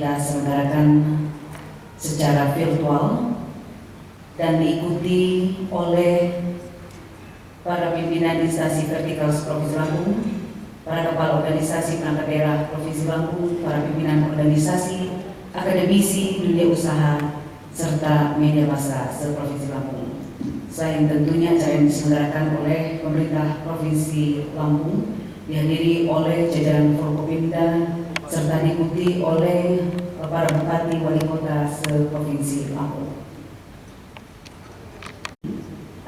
kita selenggarakan secara virtual dan diikuti oleh para pimpinan instansi vertikal Provinsi Lampung, para kepala organisasi perangkat daerah Provinsi Lampung, para pimpinan organisasi, akademisi, dunia usaha, serta media massa se-Provinsi Lampung. Selain tentunya acara yang diselenggarakan oleh pemerintah Provinsi Lampung, dihadiri oleh jajaran Forkopimda, serta diikuti oleh para bupati wali kota se-Provinsi Lampung.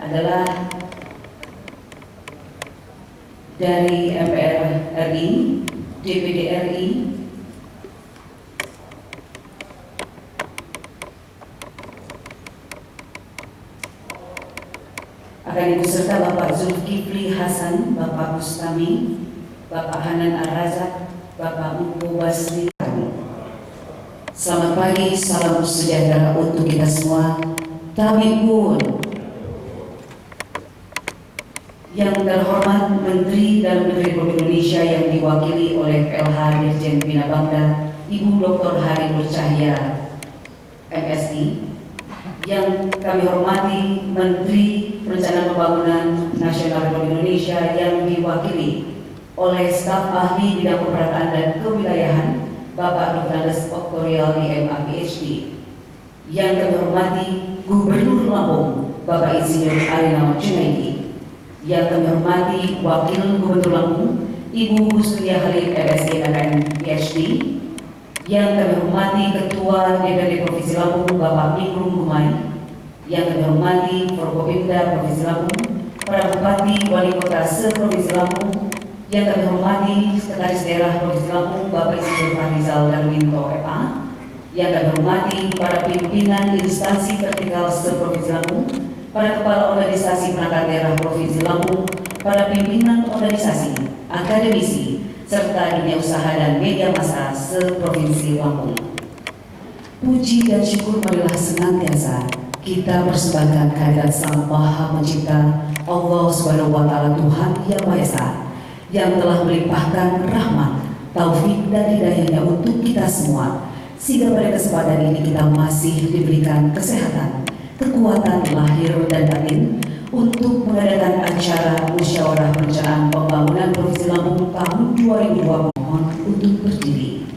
Adalah dari MPR RI, DPD RI, akan ikut serta Bapak Zulkifli Hasan, Bapak Bustami, Bapak Hanan Ar-Razak, Bapak Mukko Basri. Selamat pagi, salam sejahtera untuk kita semua. Kami pun yang terhormat Menteri Dalam Negeri Republik Indonesia yang diwakili oleh PLH Dirjen Bina Bangda Ibu Dr. Hari Nur Cahya MSI, yang kami hormati Menteri Perencanaan Pembangunan Nasional Republik Indonesia yang diwakili oleh staf ahli bidang pemerataan dan kewilayahan Bapak Dr. Andes Oktorial DMA PhD, yang kami hormati Gubernur Lampung Bapak Insinyur Arinal Junaidi, yang kami hormati Wakil Gubernur Lampung Ibu Husnia Khalid LSI dan PhD, yang kami hormati Ketua DPRD Provinsi Lampung Bapak Mikrum Gumai, yang kami hormati Forkopimda Provinsi Lampung, para bupati wali kota se-Provinsi Lampung, yang kami hormati Sekretaris Daerah Provinsi Lampung Bapak Insinyur Farizal Darwinto MA, yang kami hormati para pimpinan instansi vertikal se-Provinsi Lampung, para kepala organisasi perangkat daerah Provinsi Lampung, para pimpinan organisasi, akademisi, serta dunia usaha dan media massa se-Provinsi Lampung. Puji dan syukur marilah senantiasa kita persembahkan kehadirat Sang Maha Pencipta Allah Subhanahu wa Ta'ala, Tuhan Yang Maha Esa, yang telah melimpahkan rahmat, taufik dan hidayahnya untuk kita semua, sehingga pada kesempatan ini kita masih diberikan kesehatan, kekuatan lahir dan batin untuk mengadakan acara musyawarah perencanaan pembangunan Provinsi Lampung tahun 2020. Mohon untuk berdiri.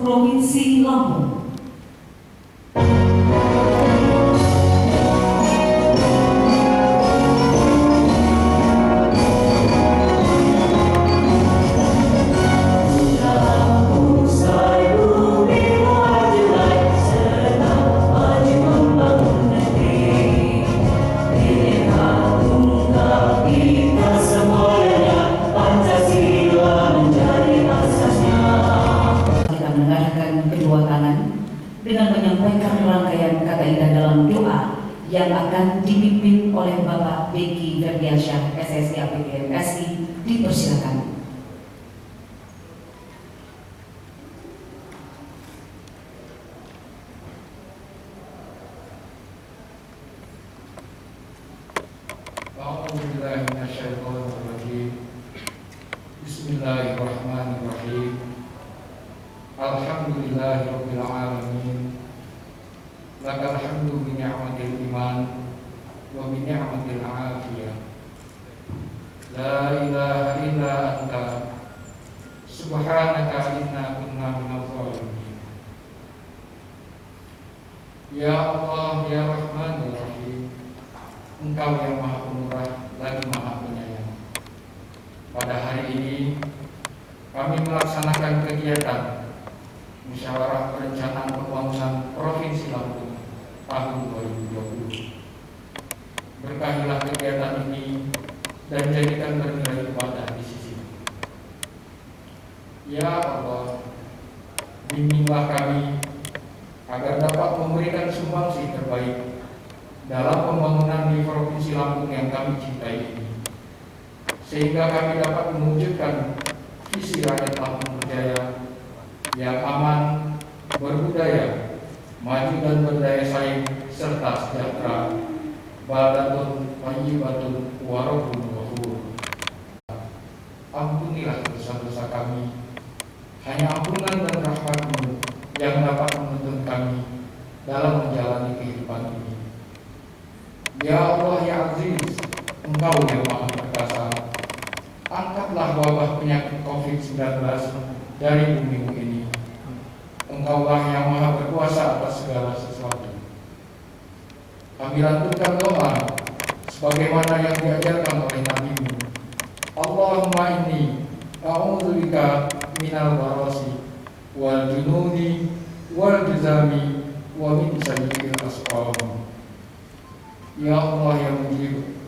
Provinsi Lampung. Dengan menyampaikan rangkaian kata indah dalam doa yang akan dipimpin oleh Bapak Beki Ferdiansyah, SSI APD MSI, dipersilakan. Bismillahirrahmanirrahim. Alhamdulillahirabbil alamin. Lakal hamdu bi ni'matil iman wa bi ni'matil afiyah. La ilaha illa anta subhanaka inna kunna minadh dhalimin. Ya Allah ya Rahman ya Rahim, Engkau yang Maha Pemurah lagi Maha Penyayang. Pada hari ini kami melaksanakan kegiatan Musyawarah Perencanaan Pembangunan Provinsi Lampung tahun 2020. Berkahilah kegiatan ini dan jadikan bernilai ibadah di sisi. Ya Allah, bimbinglah kami agar dapat memberikan sumbangsi terbaik dalam pembangunan di Provinsi Lampung yang kami cintai ini, sehingga kami dapat mewujudkan visi rakyat Lampung Berjaya yang aman, berbudaya, maju dan berdaya saing, serta sejahtera. Baldatun thayyibatun wa rabbun ghafur. Ampunilah dosa-dosa kami. Hanya ampunan dan rahmat-Mu yang dapat menuntun kami dalam menjalani kehidupan ini. Ya Allah ya Aziz, Engkau yang Maha Perkasa, angkatlah wabah penyakit COVID-19 dari bumi ini. Engkaulah yang Maha Berkuasa atas segala sesuatu. Kami lantunkan doa sebagaimana yang diajarkan oleh Nabi-Mu. Allahumma inni a'udzubika minal barasi wal jununi wal juzami wa min sayyi'il asqam. Ya Allah yang mujib,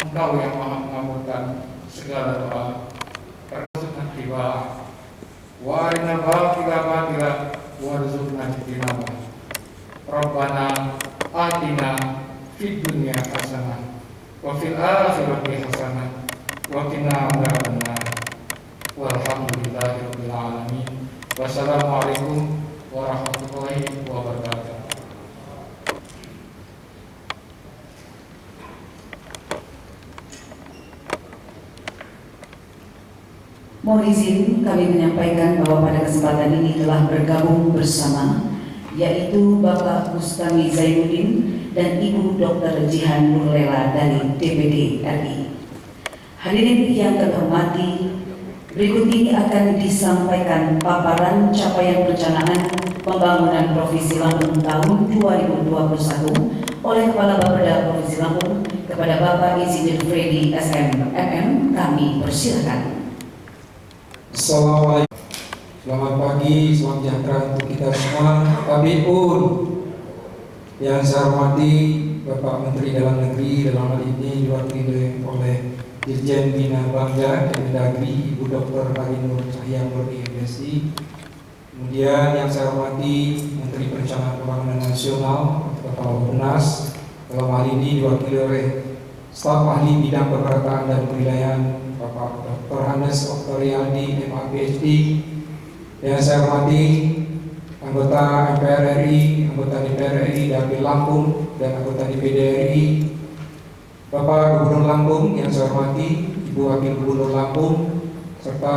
Engkau yang Maha mengabulkan segala doa. Warzuqna ittiba'ah wa arinal batila batila warzuqna ijtinabah. Rabbana atina fid dunya hasanah wa fil akhirati hasanah wa qina adzabannar. Walhamdulillahirabbil alamin. Wassalamualaikum warahmatullahi wabarakatuh. Mohon izin kami menyampaikan bahwa pada kesempatan ini telah bergabung bersama yaitu Bapak Bustami Zainuddin dan Ibu Dr. Jihan Nurlela dari DPD RI. Hadirin yang terhormati, berikut ini akan disampaikan paparan capaian perencanaan pembangunan Provinsi Lampung tahun 2021 oleh Kepala Bapeda Provinsi Lampung kepada Bapak Insinyur Freddy SM MM. Kami persilakan. Assalamualaikum. Selamat pagi, selamat sejahtera untuk kita semua. Tabipun yang saya hormati Bapak Menteri Dalam Negeri, dalam hal ini diwakili oleh Dirjen Bina Bangga Kemendagri Ibu Dr. Hari Nur Cahya Murni MSI. Kemudian yang saya hormati Menteri Perencanaan Pembangunan Nasional Kepala Bappenas, dalam hal ini diwakili oleh Staf Ahli Bidang Pemerataan dan Kewilayahan Bapak Dr. Hannes Oktorialdi MA PhD. Yang saya hormati anggota MPR RI, anggota DPR RI Dapil Lampung, dan anggota DPD RI, Bapak Gubernur Lampung yang saya hormati, Ibu Wakil Gubernur Lampung, serta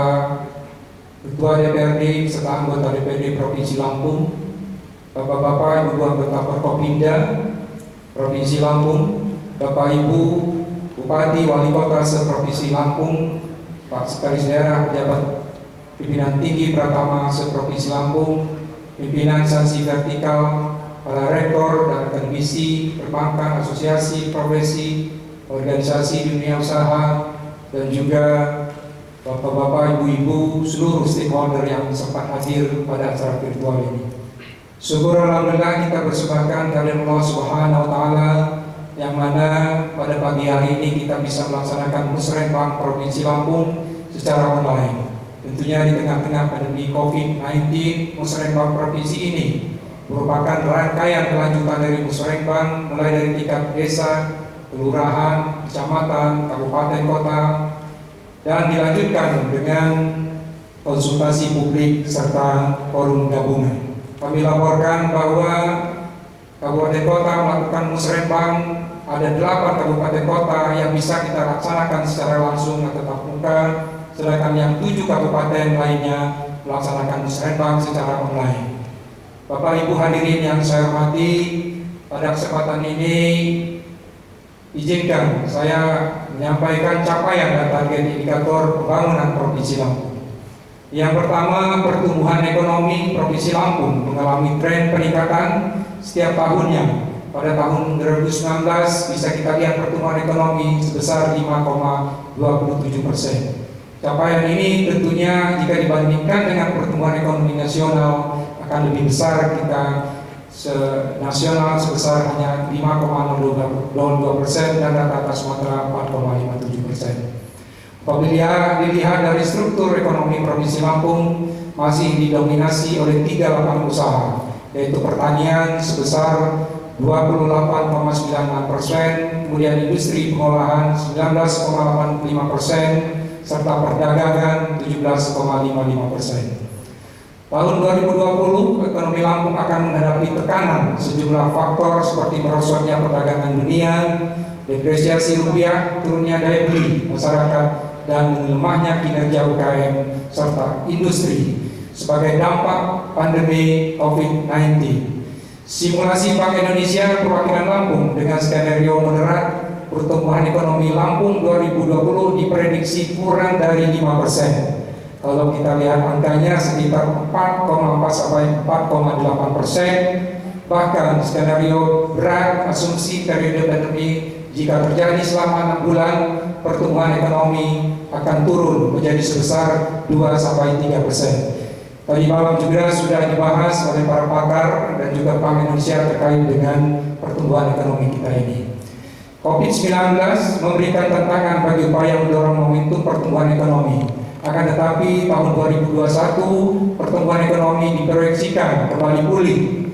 Ketua DPRD serta anggota DPD Provinsi Lampung, Bapak-bapak, Ibu anggota Forkopimda Provinsi Lampung, Bapak Ibu Bupati Wali Kota se-Provinsi Lampung, Pak Sekretaris Daerah, pejabat pimpinan tinggi Pratama se-Provinsi Lampung, pimpinan instansi vertikal, para rektor dan akademisi, perbankan, asosiasi, profesi, organisasi dunia usaha, dan juga bapak-bapak, ibu-ibu, seluruh stakeholder yang sempat hadir pada acara virtual ini. Syukur alhamdulillah kita persembahkan kehadirat Allah Subhanahu wa taala yang mana pada pagi hari ini kita bisa melaksanakan Musrenbang Provinsi Lampung secara online. Tentunya di tengah-tengah pandemi COVID-19, Musrenbang Provinsi ini merupakan rangkaian kelanjutan dari musrenbang mulai dari tingkat desa, kelurahan, kecamatan, kabupaten, kota, dan dilanjutkan dengan konsultasi publik serta forum gabungan. Kami laporkan bahwa kabupaten kota melakukan musrenbang, ada 8 kabupaten kota yang bisa kita laksanakan secara langsung atau tatap muka, sedangkan yang 7 kabupaten lainnya melaksanakan musrenbang secara online. Bapak Ibu hadirin yang saya hormati, pada kesempatan ini izinkan saya menyampaikan capaian dan target indikator pembangunan Provinsi Lampung. Yang pertama, pertumbuhan ekonomi Provinsi Lampung mengalami tren peningkatan setiap tahunnya. Pada tahun 2019 bisa kita lihat pertumbuhan ekonomi sebesar 5,27%. Capaian ini tentunya jika dibandingkan dengan pertumbuhan ekonomi nasional akan lebih besar, kita nasional sebesar hanya 5,02% dan rata-rata Sumatera 4,57%. Apabila dilihat dari struktur ekonomi Provinsi Lampung masih didominasi oleh 3 lapangan usaha, yaitu pertanian sebesar 28,96%, kemudian industri pengolahan 19,85%, serta perdagangan 17,55%. Tahun 2020, ekonomi Lampung akan menghadapi tekanan sejumlah faktor seperti merosotnya perdagangan dunia, depresiasi rupiah, turunnya daya beli masyarakat, dan melemahnya kinerja UKM serta industri sebagai dampak pandemi COVID-19. Simulasi Bank Indonesia perwakilan Lampung dengan skenario moderat pertumbuhan ekonomi Lampung 2020 diprediksi kurang dari 5%. Kalau kita lihat angkanya sekitar 4,4 sampai 4,8%. Bahkan skenario berat asumsi periode pandemi jika terjadi selama 6 bulan, pertumbuhan ekonomi akan turun menjadi sebesar 2 sampai 3%. Tadi malam juga sudah dibahas oleh para pakar dan juga Bank Indonesia terkait dengan pertumbuhan ekonomi kita ini. COVID-19 memberikan tantangan bagi upaya mendorong momentum pertumbuhan ekonomi. Akan tetapi tahun 2021 pertumbuhan ekonomi diproyeksikan kembali pulih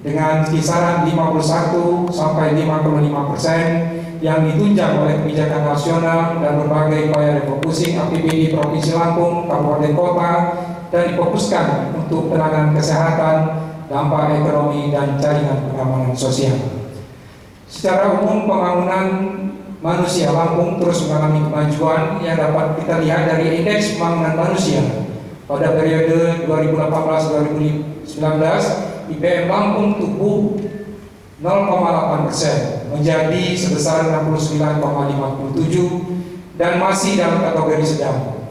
dengan kisaran 51 sampai 5,5% yang ditunjang oleh kebijakan nasional dan berbagai upaya refocusing APBD Provinsi Lampung, kabupaten kota, dan difokuskan untuk penanganan kesehatan, dampak ekonomi, dan jaringan pengamanan sosial. Secara umum, pembangunan manusia Lampung terus mengalami kemajuan yang dapat kita lihat dari indeks pembangunan manusia. Pada periode 2018-2019, IPM Lampung tumbuh 0,8% menjadi sebesar 69,57 dan masih dalam kategori sedang.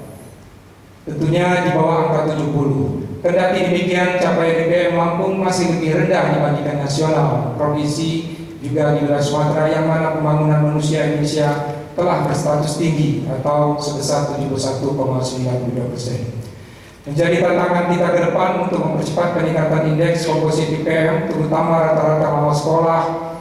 Tentunya di bawah angka 70. Kendati demikian, capaian IPM Lampung masih lebih rendah dibandingkan nasional, provinsi, juga di wilayah Sumatera yang mana pembangunan manusia Indonesia telah berstatus tinggi atau sebesar 71,92%. Menjadi tantangan kita ke depan untuk mempercepat peningkatan indeks komposit IPM, terutama rata-rata lama sekolah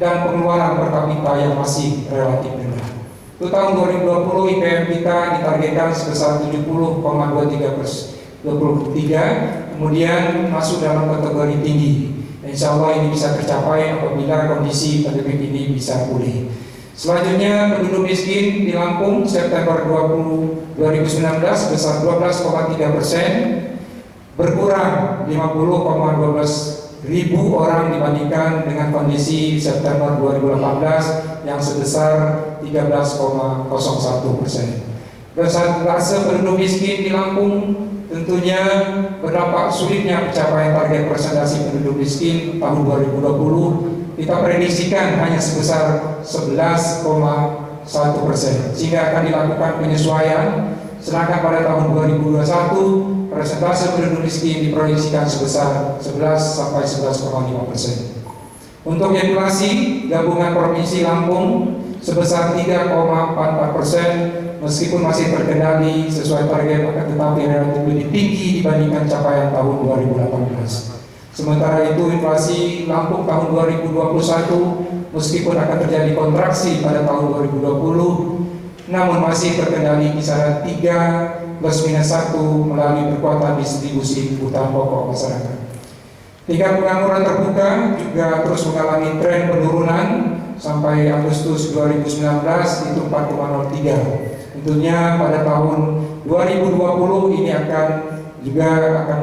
dan pengeluaran per kapita yang masih relatif rendah. Untuk tahun 2020 IPM kita ditargetkan sebesar 70,23, kemudian masuk dalam kategori tinggi. Insya Allah ini bisa tercapai apabila kondisi pandemi ini bisa pulih. Selanjutnya, penduduk miskin di Lampung September 2019 sebesar 12,3%, berkurang 50,12 ribu orang dibandingkan dengan kondisi September 2018 yang sebesar 13,01%. Persentase penduduk miskin di Lampung tentunya berdampak sulitnya pencapaian target persentase penduduk miskin tahun 2020. Kita prediksikan hanya sebesar 11,1%, sehingga akan dilakukan penyesuaian. Sedangkan pada tahun 2021 persentase penduduk miskin diproyeksikan sebesar 11 sampai 11,5%. Untuk inflasi gabungan Provinsi Lampung sebesar 3,44%, meskipun masih terkendali sesuai target, akan tetapi relatif lebih tinggi dibandingkan capaian tahun 2018. Sementara itu inflasi Lampung tahun 2021 meskipun akan terjadi kontraksi pada tahun 2020, namun masih terkendali kisaran 3 + -1 melalui perkuatan distribusi kebutuhan pokok masyarakat. Tingkat pengangguran terbuka juga terus mengalami tren penurunan sampai Agustus 2019 itu 4,03. Tentunya pada tahun 2020 ini akan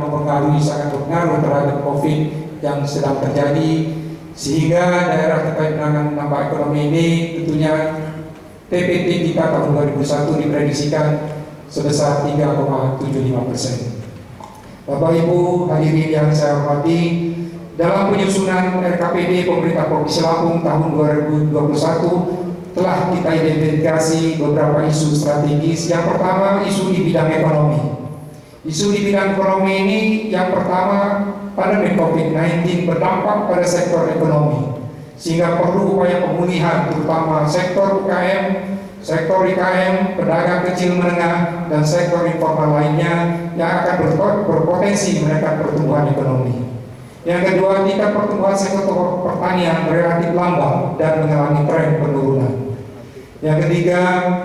mempengaruhi, sangat berpengaruh terhadap COVID yang sedang terjadi, sehingga daerah terkait dengan dampak ekonomi ini tentunya TPT kita tahun 2001 diprediksikan sebesar 3,75%. Bapak Ibu hadirin yang saya hormati, dalam penyusunan RKPD pemerintah Provinsi Lampung tahun 2021 telah kita identifikasi beberapa isu strategis. Yang pertama, isu di bidang ekonomi. Isu di bidang ekonomi ini yang pertama, pandemi COVID-19 berdampak pada sektor ekonomi, sehingga perlu upaya pemulihan terutama sektor UKM, sektor IKM, pedagang kecil menengah, dan sektor informal lainnya yang akan berpotensi menekan pertumbuhan ekonomi. Yang kedua, tingkat pertumbuhan sektor pertanian relatif lambat dan mengalami tren penurunan. Yang ketiga,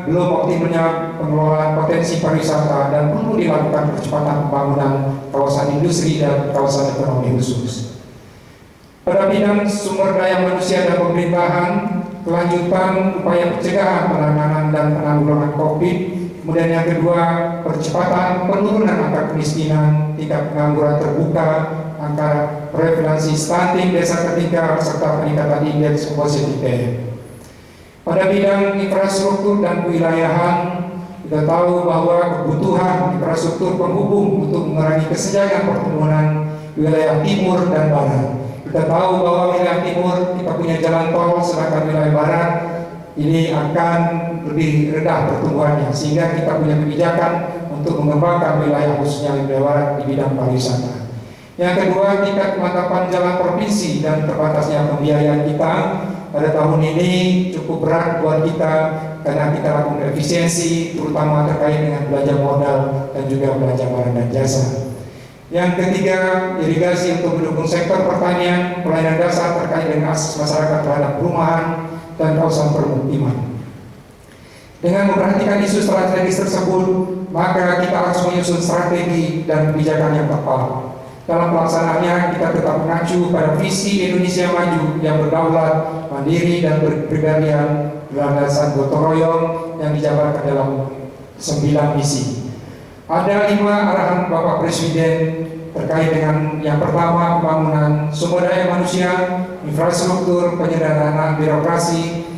belum optimalnya pengelolaan potensi pariwisata dan perlu dilakukan percepatan pembangunan kawasan industri dan kawasan ekonomi khusus. Pada bidang sumber daya manusia dan pemerintahan, kelanjutan upaya pencegahan, penanganan dan penanggulangan COVID. Kemudian yang kedua, percepatan penurunan angka kemiskinan, tingkat pengangguran terbuka, angka prevalensi stunting desa tertinggal, serta peningkatan indeks komposisi PM. Pada bidang infrastruktur dan kewilayahan, kita tahu bahwa kebutuhan infrastruktur penghubung untuk mengurangi kesenjangan pertumbuhan wilayah timur dan barat. Kita tahu bahwa wilayah timur kita punya jalan tol, sedangkan wilayah barat ini akan lebih rendah pertumbuhannya, sehingga kita punya kebijakan untuk mengembangkan wilayah khususnya wilayah barat di bidang pariwisata. Yang kedua, tingkat kemantapan jalan provinsi dan terbatasnya pembiayaan kita pada tahun ini cukup berat buat kita karena kita lakukan efisiensi, terutama terkait dengan belanja modal dan juga belanja barang dan jasa. Yang ketiga, irigasi untuk mendukung sektor pertanian, pelayanan dasar terkait dengan akses masyarakat terhadap perumahan dan kawasan permukiman. Dengan memperhatikan isu strategis tersebut, maka kita harus menyusun strategi dan kebijakan yang tepat. Dalam pelaksanaannya, kita tetap mengacu pada visi Indonesia Maju yang berdaulat, mandiri dan berkepribadian berlandaskan gotong royong yang dijabarkan dalam 9 misi. Ada 5 arahan Bapak Presiden terkait dengan yang pertama, pembangunan sumber daya manusia, infrastruktur, penyederhanaan birokrasi,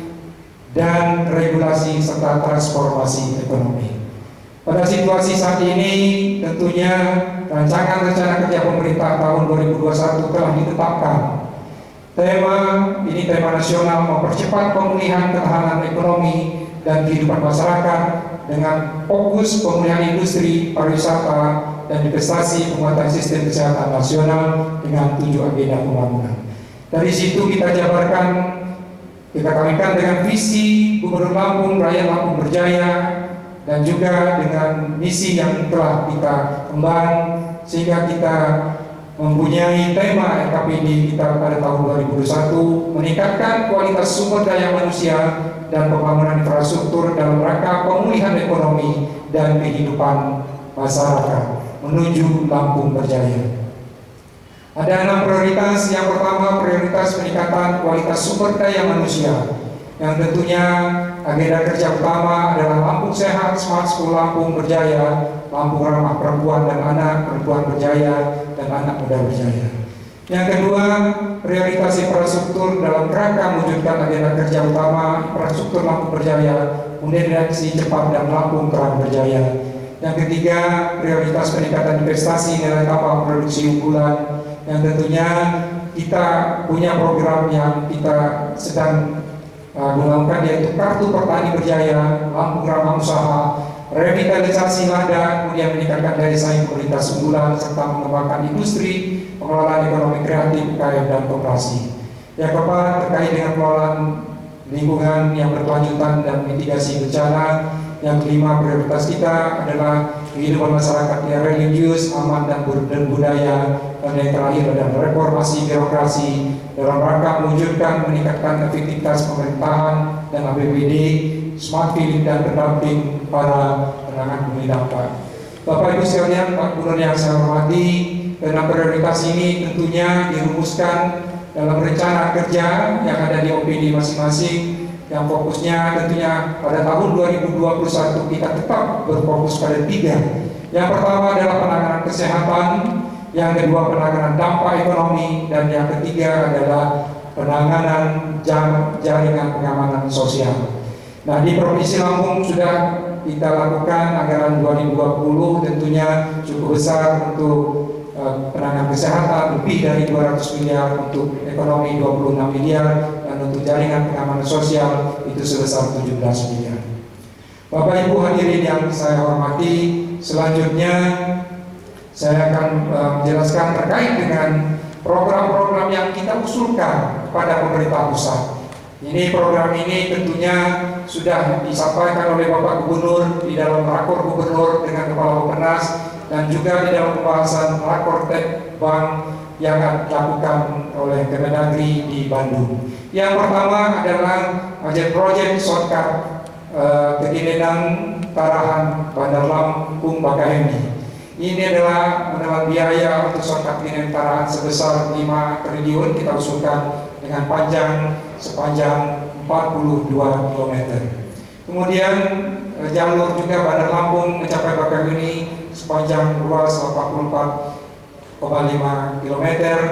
dan regulasi serta transformasi ekonomi. Pada situasi saat ini, tentunya rancangan rencana kerja pemerintah tahun 2021 telah ditetapkan. Tema nasional mempercepat pemulihan ketahanan ekonomi dan kehidupan masyarakat dengan fokus pemulihan industri, pariwisata, dan investasi, penguatan sistem kesehatan nasional dengan 7 agenda pembangunan. Dari situ kita jabarkan, kita kawinkan dengan visi Gubernur Lampung, Rakyat Lampung Berjaya, dan juga dengan misi yang telah kita emban, sehingga kita mempunyai tema RKPD kita pada tahun 2021, meningkatkan kualitas sumber daya manusia dan pembangunan infrastruktur dalam rangka pemulihan ekonomi dan kehidupan masyarakat menuju Lampung Berjaya. Ada 6 prioritas. Yang pertama, prioritas peningkatan kualitas sumber daya manusia, yang tentunya agenda kerja utama adalah Lampung Sehat, Smart School Lampung Berjaya, Lampung Ramah Perempuan dan Anak, Perempuan Berjaya, dan Anak Muda Berjaya. Yang kedua, prioritas infrastruktur dalam kerangka mewujudkan agenda kerja utama infrastruktur Lampung Berjaya, kemudian reaksi cepat dan Lampung Terang Berjaya. Yang ketiga, prioritas peningkatan investasi nilai tambah produksi unggulan, yang tentunya kita punya program yang kita sedang mengembangkan, yaitu Kartu Petani Berjaya, Lampung Ramah Usaha, revitalisasi ladang, kemudian meningkatkan daya saing komoditas unggulan, serta mengembangkan industri, pengelolaan ekonomi kreatif, UKM, dan koperasi. Yang keempat, terkait dengan pengelolaan lingkungan yang berkelanjutan dan mitigasi bencana. Yang kelima, prioritas kita adalah kehidupan masyarakat yang religius, aman, dan budaya. Dan yang terakhir adalah reformasi birokrasi dalam rangka mewujudkan meningkatkan efektivitas pemerintahan dan APBD, smart filling, dan pendamping para penanganan dampak. Bapak Ibu sekalian, Pak Gubernur yang saya hormati, ke-6 prioritas ini tentunya dirumuskan dalam rencana kerja yang ada di OPD masing-masing, yang fokusnya tentunya pada tahun 2021 kita tetap berfokus pada 3. Yang pertama adalah penanganan kesehatan, yang kedua penanganan dampak ekonomi, dan yang ketiga adalah penanganan jaringan pengamanan sosial. Nah, di Provinsi Lampung sudah kita lakukan anggaran 2020 tentunya cukup besar untuk penanganan kesehatan, lebih dari 200 miliar, untuk ekonomi 26 miliar, dan untuk jaringan pengamanan sosial itu sebesar 17 miliar. Bapak Ibu hadirin yang saya hormati, selanjutnya saya akan menjelaskan terkait dengan program-program yang kita usulkan kepada pemerintah pusat. Ini program ini tentunya sudah disampaikan oleh Bapak Gubernur di dalam rakor Gubernur dengan Kepala Bappenas, dan juga di dalam pembahasan rakor Tekbank yang akan dilakukan oleh Kemendagri di Bandung. Yang pertama adalah proyek shortcut Kekinenan Tarahan Bandar Lampung Bakaheni. Ini adalah menelan biaya untuk shortcut Kekinenan Tarahan sebesar 5 triliun, kita usulkan dengan panjang sepanjang 42 km. Kemudian jalur juga Bandar Lampung mencapai Bakaheni sepanjang luas 84,5 km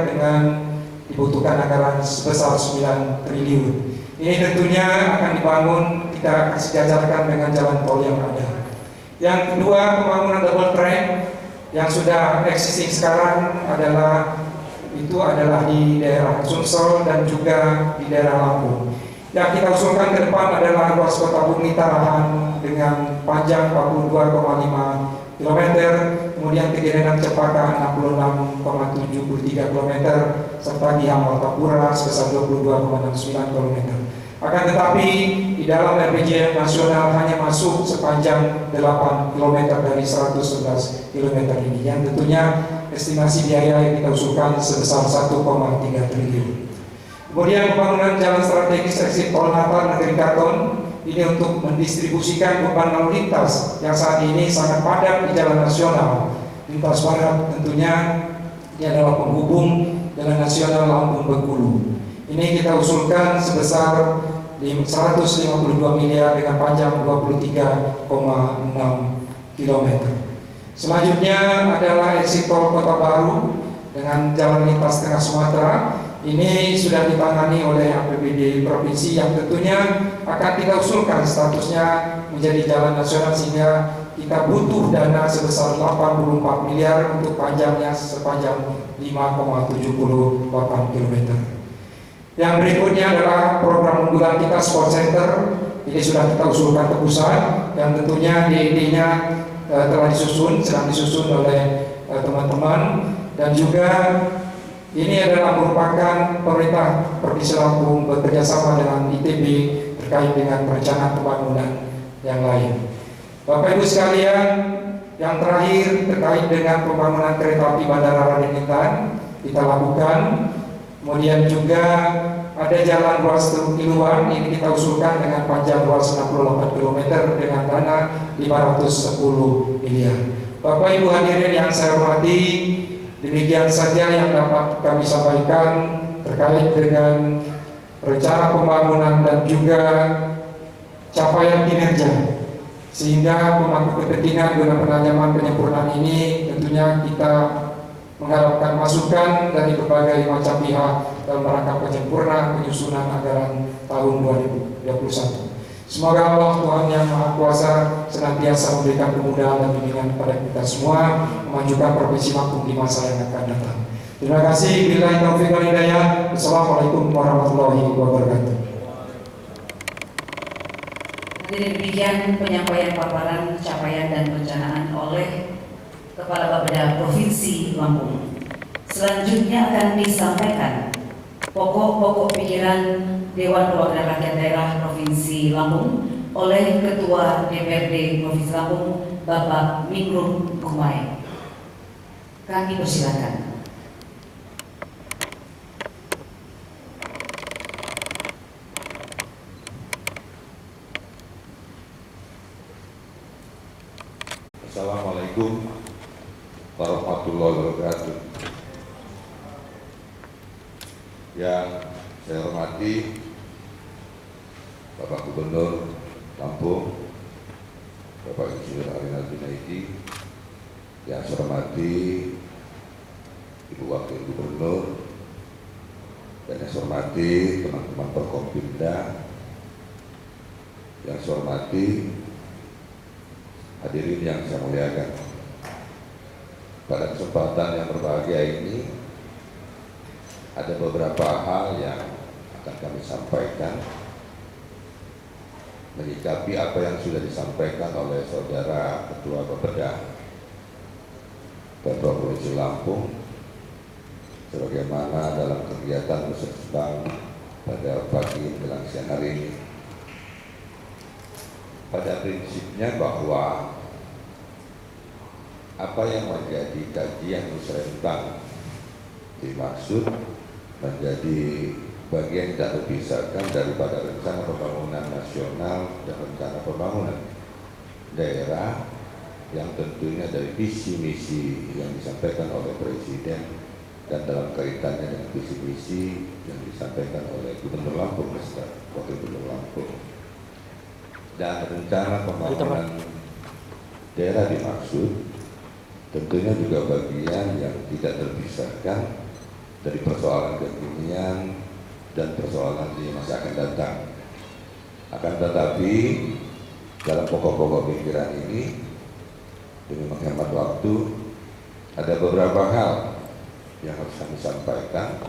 dengan dibutuhkan anggaran sebesar 9 triliun. Ini tentunya akan dibangun, kita akan sejajarkan dengan jalan tol yang ada. Yang kedua, pembangunan double track yang sudah existing sekarang adalah di daerah Sumsel dan juga di daerah Lampung. Yang kita usulkan ke depan adalah ruas kota Bumi Tarahan dengan panjang 42,5 km, kemudian Kekinenan Cepaka 66,73 km, serta di Martapura sebesar 22,69 km. Akan tetapi di dalam RPJM nasional hanya masuk sepanjang 8 km dari 111 km ini, yang tentunya estimasi biaya yang kita usulkan sebesar 1,3 triliun. Kemudian pembangunan jalan strategis eksit tol Natar Negeri Katon, ini untuk mendistribusikan beban lalu lintas yang saat ini sangat padat di jalan nasional. Lintas barat tentunya ini adalah penghubung jalan nasional Lampung Bengkulu. Ini kita usulkan sebesar 152 miliar dengan panjang 23,6 km. Selanjutnya adalah eksit tol Kota Baru dengan jalan lintas tengah Sumatera. Ini sudah ditangani oleh APBD provinsi yang tentunya akan kita usulkan statusnya menjadi jalan nasional, sehingga kita butuh dana sebesar 84 miliar untuk panjangnya sepanjang 5,78 km. Yang berikutnya adalah program unggulan kita Sport Center. Ini sudah kita usulkan ke pusat, yang tentunya DID-nya telah sedang disusun oleh teman-teman, dan juga ini adalah merupakan pemerintah Provinsi Lampung bekerjasama dengan ITB terkait dengan perencanaan pembangunan yang lain. Bapak Ibu sekalian, yang terakhir terkait dengan pembangunan kereta api Bandara Raden Intan kita lakukan. Kemudian juga ada jalan ruas Teluk Iluan, ini kita usulkan dengan panjang ruas 68 km dengan dana 510 miliar. Bapak Ibu hadirin yang saya hormati, demikian saja yang dapat kami sampaikan terkait dengan rencana pembangunan dan juga capaian kinerja, sehingga pemangku kepentingan guna penanaman penyempurnaan ini tentunya kita mengharapkan masukan dari berbagai macam pihak dalam rangka penyempurnaan penyusunan anggaran tahun 2021. Semoga Allah Tuhan yang Maha Kuasa senantiasa memberikan kemudahan dan bimbingan kepada kita semua memajukan Provinsi Lampung di masa yang akan datang. Terima kasih. Billahi taufiq wal hidayah. Wassalamualaikum warahmatullahi wabarakatuh. Demikian penyampaian paparan capaian dan perencanaan oleh Kepala Bapeda Provinsi Lampung. Selanjutnya akan disampaikan pokok-pokok pikiran Dewan Perwakilan Rakyat Daerah Provinsi Lampung oleh Ketua DPRD Provinsi Lampung, Bapak Mingrum Kumai. Kami persilakan. Assalamualaikum warahmatullahi wabarakatuh. Yang saya hormati Bapak Gubernur Lampung, Bapak Insinyur Arinal Junaidi, yang saya hormati Ibu Wakil Gubernur, dan yang saya hormati teman-teman Forkompimda, yang saya hormati hadirin yang saya muliakan. Pada kesempatan yang berbahagia ini, ada beberapa hal yang akan kami sampaikan menyikapi apa yang sudah disampaikan oleh Saudara Ketua Bapeda Pemprov Provinsi Lampung sebagaimana dalam kegiatan bersedang pada pagi menjelang siang hari ini. Pada prinsipnya bahwa apa yang menjadi kajian musrenbang dimaksud menjadi bagian tidak terpisahkan daripada rencana pembangunan nasional dan rencana pembangunan daerah yang tentunya dari visi misi yang disampaikan oleh Presiden dan dalam kaitannya dengan visi misi yang disampaikan oleh Gubernur Lampung beserta Wakil Gubernur Lampung. Dan rencana pembangunan daerah dimaksud tentunya juga bagian yang tidak terpisahkan dari persoalan kekinian dan persoalan di masa akan datang. Akan tetapi dalam pokok-pokok pikiran ini demi menghemat waktu, ada beberapa hal yang harus kami sampaikan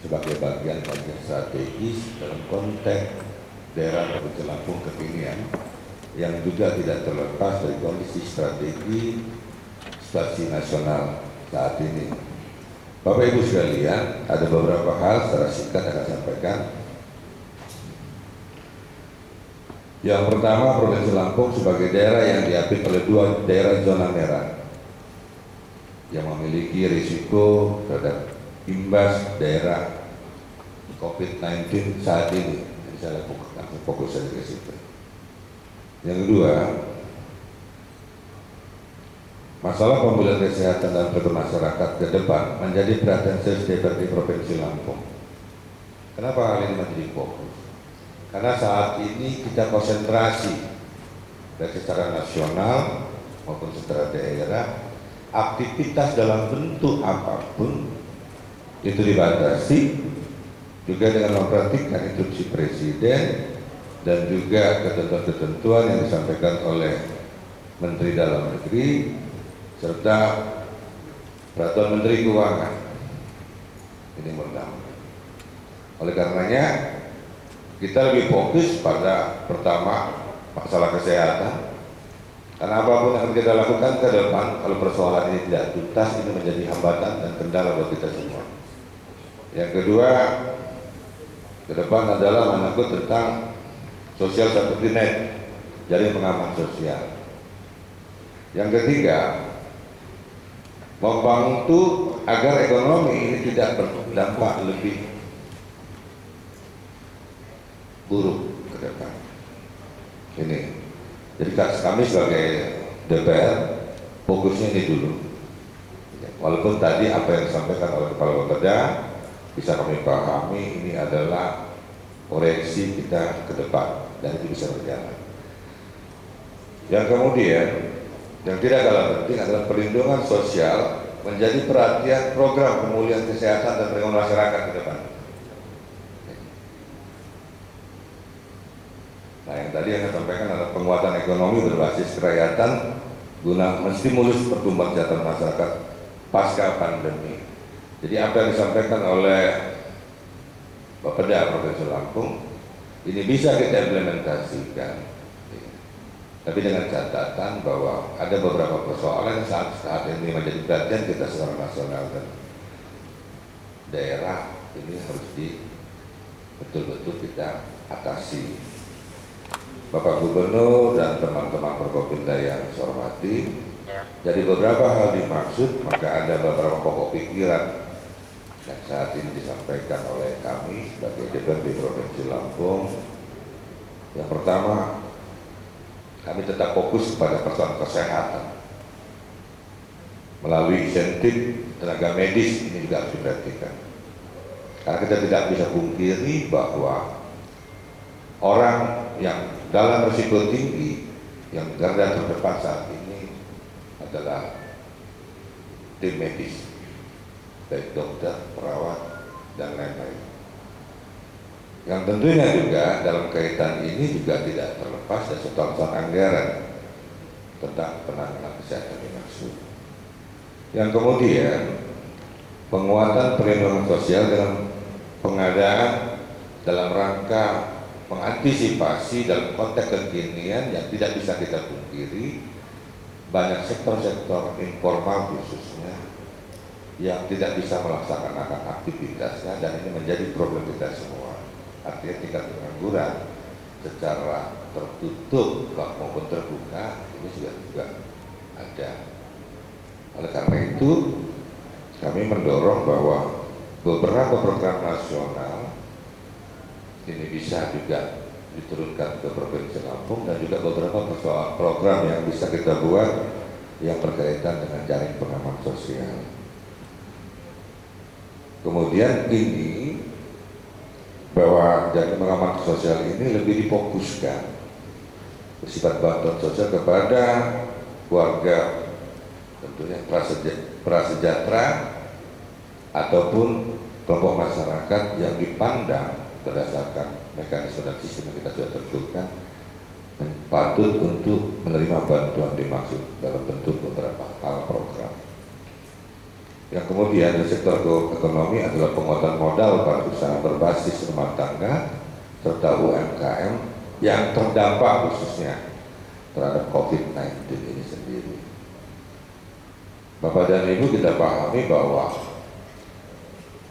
sebagai bagian strategis dalam konteks daerah Provinsi Lampung kekinian yang juga tidak terlepas dari kondisi strategi situasi nasional saat ini. Bapak Ibu sekalian, ada beberapa hal secara singkat akan sampaikan. Yang pertama, Provinsi Lampung sebagai daerah yang diapit oleh 2 daerah zona merah yang memiliki risiko terhadap imbas daerah COVID-19 saat ini. Jadi saya fokus saja ke situ. Yang kedua, masalah pemulihan kesehatan dan bermasyarakat ke depan menjadi perhatian serius DPRD Provinsi Lampung. Kenapa hal ini menjadi fokus? Karena saat ini kita konsentrasi baik secara nasional maupun secara daerah, aktivitas dalam bentuk apapun itu dibatasi juga dengan memperhatikan instruksi Presiden dan juga ketentuan-ketentuan yang disampaikan oleh Menteri Dalam Negeri serta Peraturan Menteri Keuangan. Ini pertama. Oleh karenanya kita lebih fokus pada pertama masalah kesehatan, karena apapun yang kita lakukan ke depan kalau persoalan ini tidak tuntas ini menjadi hambatan dan kendala buat kita semua. Yang kedua, ke depan adalah menyangkut tentang sosial safety net, jaring pengaman sosial. Yang ketiga, membantu agar ekonomi ini tidak berdampak lebih buruk ke depan. Ini, jadi kami sebagai DPR fokusnya ini dulu. Walaupun tadi apa yang disampaikan oleh Kepala Bapeda bisa kami pahami, ini adalah koreksi kita ke depan dan itu bisa berjalan. Yang kemudian yang tidak kalah penting adalah perlindungan sosial menjadi perhatian program pemulihan kesehatan dan perlindungan masyarakat ke depan. Nah, yang tadi yang saya sampaikan adalah penguatan ekonomi berbasis kerakyatan guna menstimulus pertumbuhan kesejahteraan masyarakat pasca pandemi. Jadi apa yang disampaikan oleh Bapeda Provinsi Lampung ini bisa kita implementasikan. Tapi dengan catatan bahwa ada beberapa persoalan yang saat ini menjadi perhatian kita secara nasional dan daerah ini harus betul-betul kita atasi. Bapak Gubernur dan teman-teman Forkopimda yang saya hormati, jadi beberapa hal dimaksud, maka ada beberapa pokok pikiran yang saat ini disampaikan oleh kami sebagai DPRD Provinsi Lampung. Yang pertama, kami tetap fokus pada persoalan kesehatan melalui insentif tenaga medis, ini juga harus diperhatikan. Karena kita tidak bisa pungkiri bahwa orang yang dalam risiko tinggi yang garda terdepan saat ini adalah tim medis, baik dokter, perawat, dan lain-lain. Yang tentunya juga dalam kaitan ini juga tidak terlepas dari setoran anggaran tentang penanganan kesehatan dimaksud. Yang kemudian penguatan perlindungan sosial dalam pengadaan dalam rangka mengantisipasi dalam konteks kekinian yang tidak bisa kita pungkiri banyak sektor-sektor informal khususnya yang tidak bisa melaksanakan aktivitasnya, dan ini menjadi problem kita semua. Artinya tingkat pengangguran secara tertutup maupun terbuka ini juga ada. Oleh karena itu kami mendorong bahwa beberapa program nasional ini bisa juga diturunkan ke Provinsi Lampung, dan juga beberapa program yang bisa kita buat yang berkaitan dengan jaring pengaman sosial. Kemudian ini bahwa jaring pengaman sosial ini lebih difokuskan bersifat bantuan sosial kepada warga tentunya prasejahtera ataupun kelompok masyarakat yang dipandang berdasarkan mekanisme dan sistem yang kita sudah tentukan patut untuk menerima bantuan dimaksud dalam bentuk beberapa hal program. Yang kemudian di sektor ekonomi adalah penguatan modal pada usaha berbasis rumah tangga serta UMKM yang terdampak khususnya terhadap COVID-19 ini sendiri. Bapak dan Ibu, kita pahami bahwa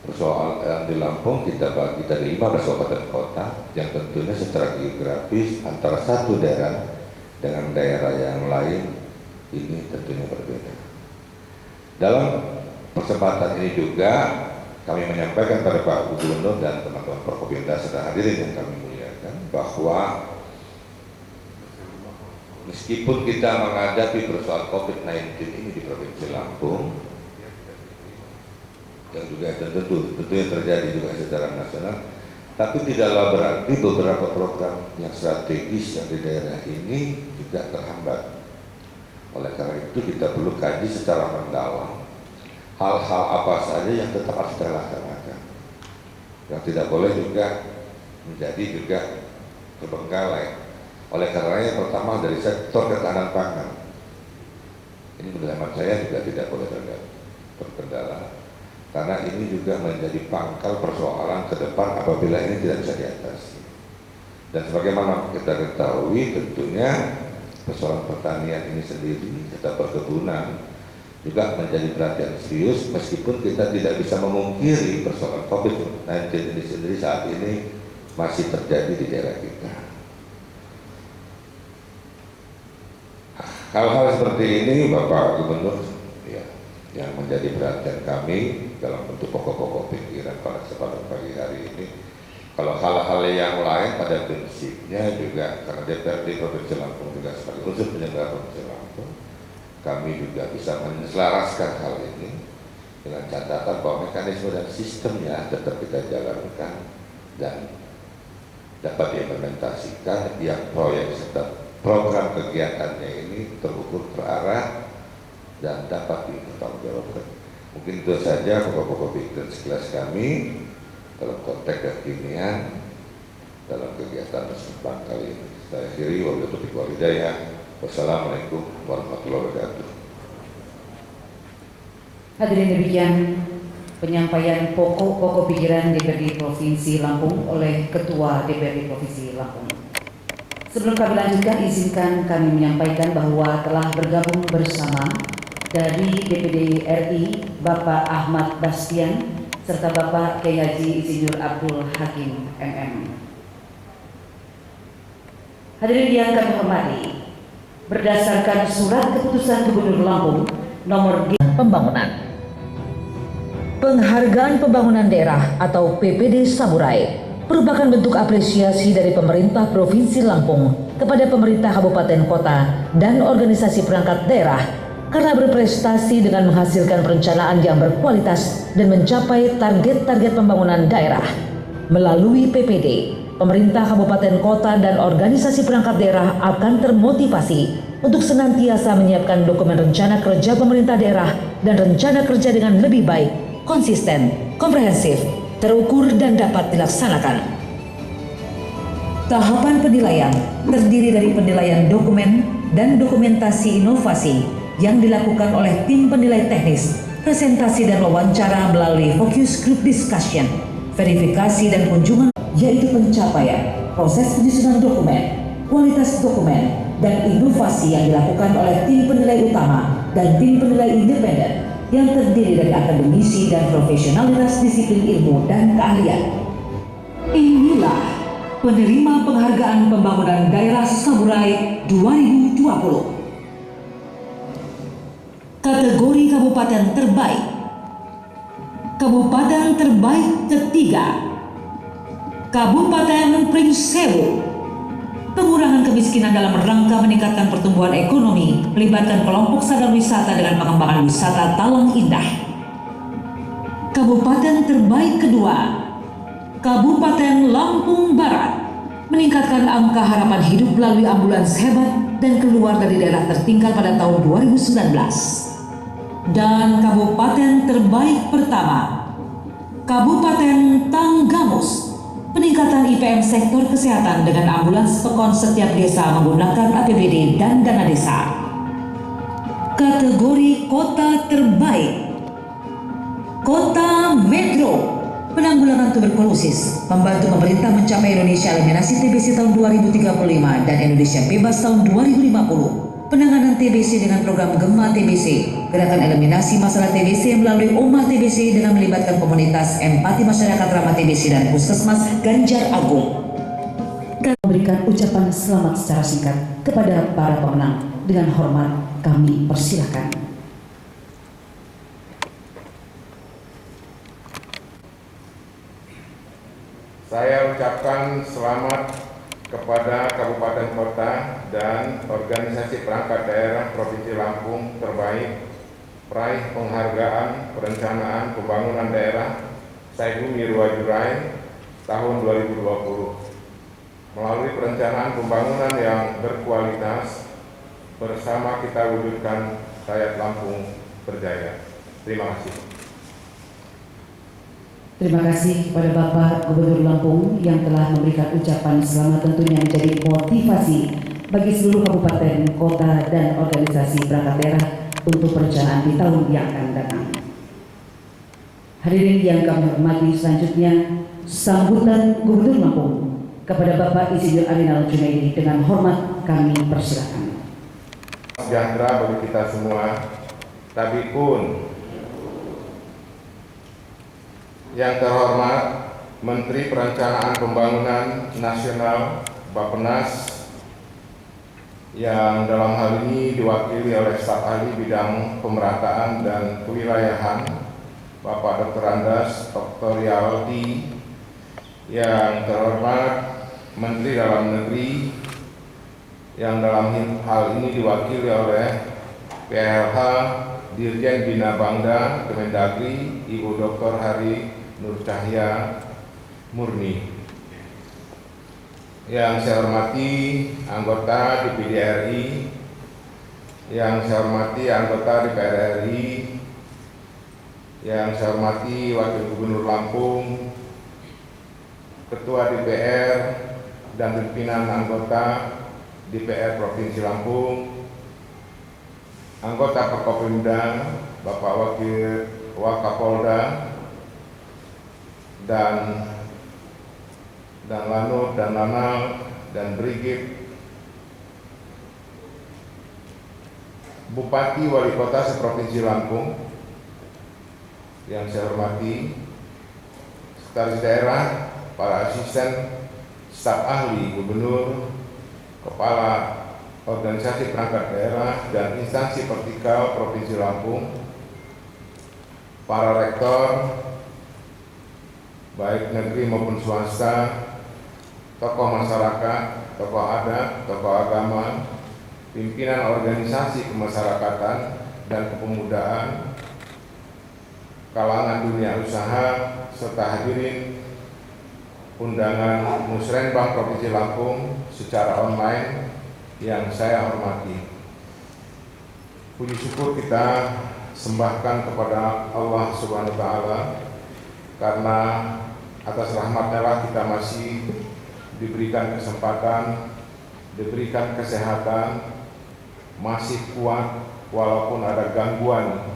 persoalan di Lampung kita bagi dari 15 kabupaten kota yang tentunya secara geografis antara satu daerah dengan daerah yang lain ini tentunya berbeda. Dalam kesempatan ini juga kami menyampaikan kepada Pak Gubernur dan teman-teman Forkopimda serta hadirin yang kami muliakan bahwa meskipun kita menghadapi persoalan COVID-19 ini di Provinsi Lampung yang juga tentunya terjadi juga secara nasional, tapi tidaklah berarti beberapa program yang strategis yang di daerah ini juga terhambat. Oleh karena itu kita perlu kaji secara mendalam hal-hal apa saja yang tetap harus kita laksanakan, yang tidak boleh juga menjadi juga terbengkalai. Oleh karena yang pertama dari sektor ketahanan pangan, ini menurut hemat saya juga tidak boleh terkendala, karena ini juga menjadi pangkal persoalan ke depan apabila ini tidak bisa diatasi. Dan sebagaimana kita ketahui tentunya persoalan pertanian ini sendiri serta perkebunan juga menjadi perhatian serius, meskipun kita tidak bisa memungkiri persoalan COVID-19 ini sendiri saat ini masih terjadi di daerah kita. Hal-hal seperti ini Bapak Gubernur ya, yang menjadi perhatian kami dalam bentuk pokok-pokok pikiran pada kesempatan pagi hari ini. Kalau hal-hal yang lain pada prinsipnya juga karena DPRD Provinsi Lampung juga sebagai unsur penyelenggara Provinsi Lampung, kami juga bisa menyelaraskan hal ini dengan catatan bahwa mekanisme dan sistemnya tetap kita jalankan dan dapat diimplementasikan yang proyek serta program kegiatannya ini terukur terarah dan dapat dipertanggungjawabkan. Mungkin itu saja pokok-pokok pikiran sekilas kami dalam konteks kekinian dalam kegiatan Musibah kali ini. Saya akhiri, wabillahi taufiq wal hidayah. Wassalamualaikum warahmatullahi wabarakatuh. Hadirin, demikian penyampaian pokok-pokok pikiran DPRD Provinsi Lampung oleh Ketua DPRD Provinsi Lampung. Sebelum kami lanjutkan, izinkan kami menyampaikan bahwa telah bergabung bersama dari DPD RI Bapak Ahmad Bastian serta Bapak Kiai Haji Insinyur Abdul Hakim MM. Hadirin yang kami hormati, berdasarkan surat keputusan Gubernur Lampung nomor Pembangunan. Penghargaan Pembangunan Daerah atau PPD Saburai merupakan bentuk apresiasi dari pemerintah Provinsi Lampung kepada pemerintah kabupaten kota dan organisasi perangkat daerah karena berprestasi dengan menghasilkan perencanaan yang berkualitas dan mencapai target-target pembangunan daerah. Melalui PPD, pemerintah kabupaten kota dan organisasi perangkat daerah akan termotivasi untuk senantiasa menyiapkan dokumen rencana kerja pemerintah daerah dan rencana kerja dengan lebih baik, konsisten, komprehensif, terukur dan dapat dilaksanakan. Tahapan penilaian terdiri dari penilaian dokumen dan dokumentasi inovasi yang dilakukan oleh tim penilai teknis, presentasi dan wawancara melalui focus group discussion, verifikasi dan kunjungan, yaitu pencapaian, proses penyusunan dokumen, kualitas dokumen, dan inovasi yang dilakukan oleh tim penilai utama dan tim penilai independen yang terdiri dari akademisi dan profesionalitas disiplin ilmu dan keahlian. Inilah penerima penghargaan pembangunan daerah Saburai 2020. Kategori Kabupaten Terbaik. Kabupaten Terbaik ketiga, Kabupaten Pringsewu. Pengurangan kemiskinan dalam rangka meningkatkan pertumbuhan ekonomi, melibatkan kelompok sadar wisata dengan pengembangan wisata Talang Indah. Kabupaten Terbaik kedua, Kabupaten Lampung Barat, meningkatkan angka harapan hidup melalui ambulans hebat dan keluar dari daerah tertinggal pada tahun 2019. Dan Kabupaten Terbaik pertama, Kabupaten Tanggamus, peningkatan IPM sektor kesehatan dengan ambulans pekon setiap desa menggunakan APBD dan dana desa. Kategori Kota Terbaik, Kota Metro, penanggulangan tuberkulosis, membantu pemerintah mencapai Indonesia eliminasi TBC tahun 2035 dan Indonesia bebas tahun 2050. Penanganan TBC dengan program Gema TBC, gerakan eliminasi masalah TBC melalui Omah TBC dengan melibatkan komunitas empati masyarakat ramah TBC dan Puskesmas Ganjar Agung. Memberikan ucapan selamat secara singkat kepada para pemenang. Dengan hormat kami persilakan. Saya ucapkan selamat kepada kabupaten kota dan organisasi perangkat daerah Provinsi Lampung terbaik peraih penghargaan perencanaan pembangunan daerah Saibumi Ruwajurai tahun 2020. Melalui perencanaan pembangunan yang berkualitas, bersama kita wujudkan rakyat Lampung berjaya. Terima kasih. Terima kasih kepada Bapak Gubernur Lampung yang telah memberikan ucapan selamat, tentunya menjadi motivasi bagi seluruh kabupaten, kota, dan organisasi perangkat daerah untuk perencanaan di tahun yang akan datang. Hadirin yang kami hormati, selanjutnya sambutan Gubernur Lampung kepada Bapak Insinyur Arinal Junaidi dengan hormat kami persilakan. Sejahtera bagi kita semua, tapi pun yang terhormat Menteri Perencanaan Pembangunan Nasional Bappenas, yang dalam hal ini diwakili oleh staf ahli bidang pemerataan dan kewilayahan Bapak Dr. Andas Dr. Yaldi, yang terhormat Menteri Dalam Negeri, yang dalam hal ini diwakili oleh PLH Dirjen Bina Bangda Kemendagri Ibu Dr. Hari Nur Cahya Murni, yang saya hormati anggota DPD RI, yang saya hormati anggota DPR RI, yang saya hormati Wakil Gubernur Lampung, Ketua DPR dan pimpinan anggota DPR Provinsi Lampung, anggota Forkopimda, Bapak Wakil Wakapolda, dan Lanut dan Lanal dan Brigif, Bupati Wali Kota seprovinsi Lampung yang saya hormati, sekretaris daerah, para asisten, staf ahli gubernur, kepala organisasi perangkat daerah dan instansi vertikal Provinsi Lampung, para rektor baik negeri maupun swasta, tokoh masyarakat, tokoh adat, tokoh agama, pimpinan organisasi kemasyarakatan, dan Kepemudaan, kalangan dunia usaha, serta hadirin undangan Musrenbang Provinsi Lampung secara online yang saya hormati. Puji syukur kita sembahkan kepada Allah Subhanahu wa Ta'ala karena atas rahmat-Nya lah kita masih diberikan kesempatan, diberikan kesehatan, masih kuat walaupun ada gangguan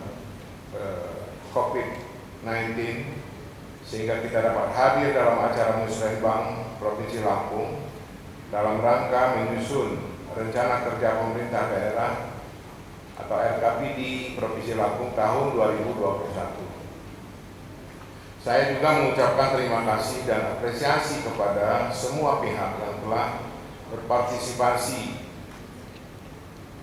COVID-19, sehingga kita dapat hadir dalam acara Musrenbang Provinsi Lampung dalam rangka menyusun Rencana Kerja Pemerintah Daerah atau RKPD Provinsi Lampung tahun 2021. Saya juga mengucapkan terima kasih dan apresiasi kepada semua pihak yang telah berpartisipasi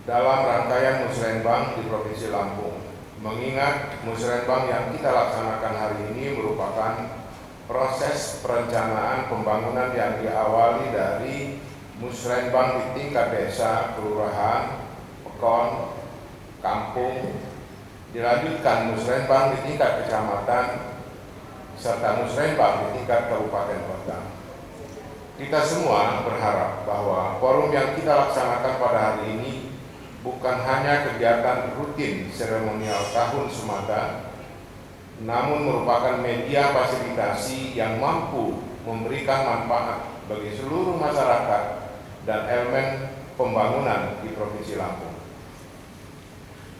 dalam rangkaian Musrenbang di Provinsi Lampung. Mengingat Musrenbang yang kita laksanakan hari ini merupakan proses perencanaan pembangunan yang diawali dari Musrenbang di tingkat desa, kelurahan, pekon, kampung, dilanjutkan Musrenbang di tingkat kecamatan, serta Musrenbang di tingkat kabupaten kota. Kita semua berharap bahwa forum yang kita laksanakan pada hari ini bukan hanya kegiatan rutin seremonial tahun semata, namun merupakan media fasilitasi yang mampu memberikan manfaat bagi seluruh masyarakat dan elemen pembangunan di Provinsi Lampung.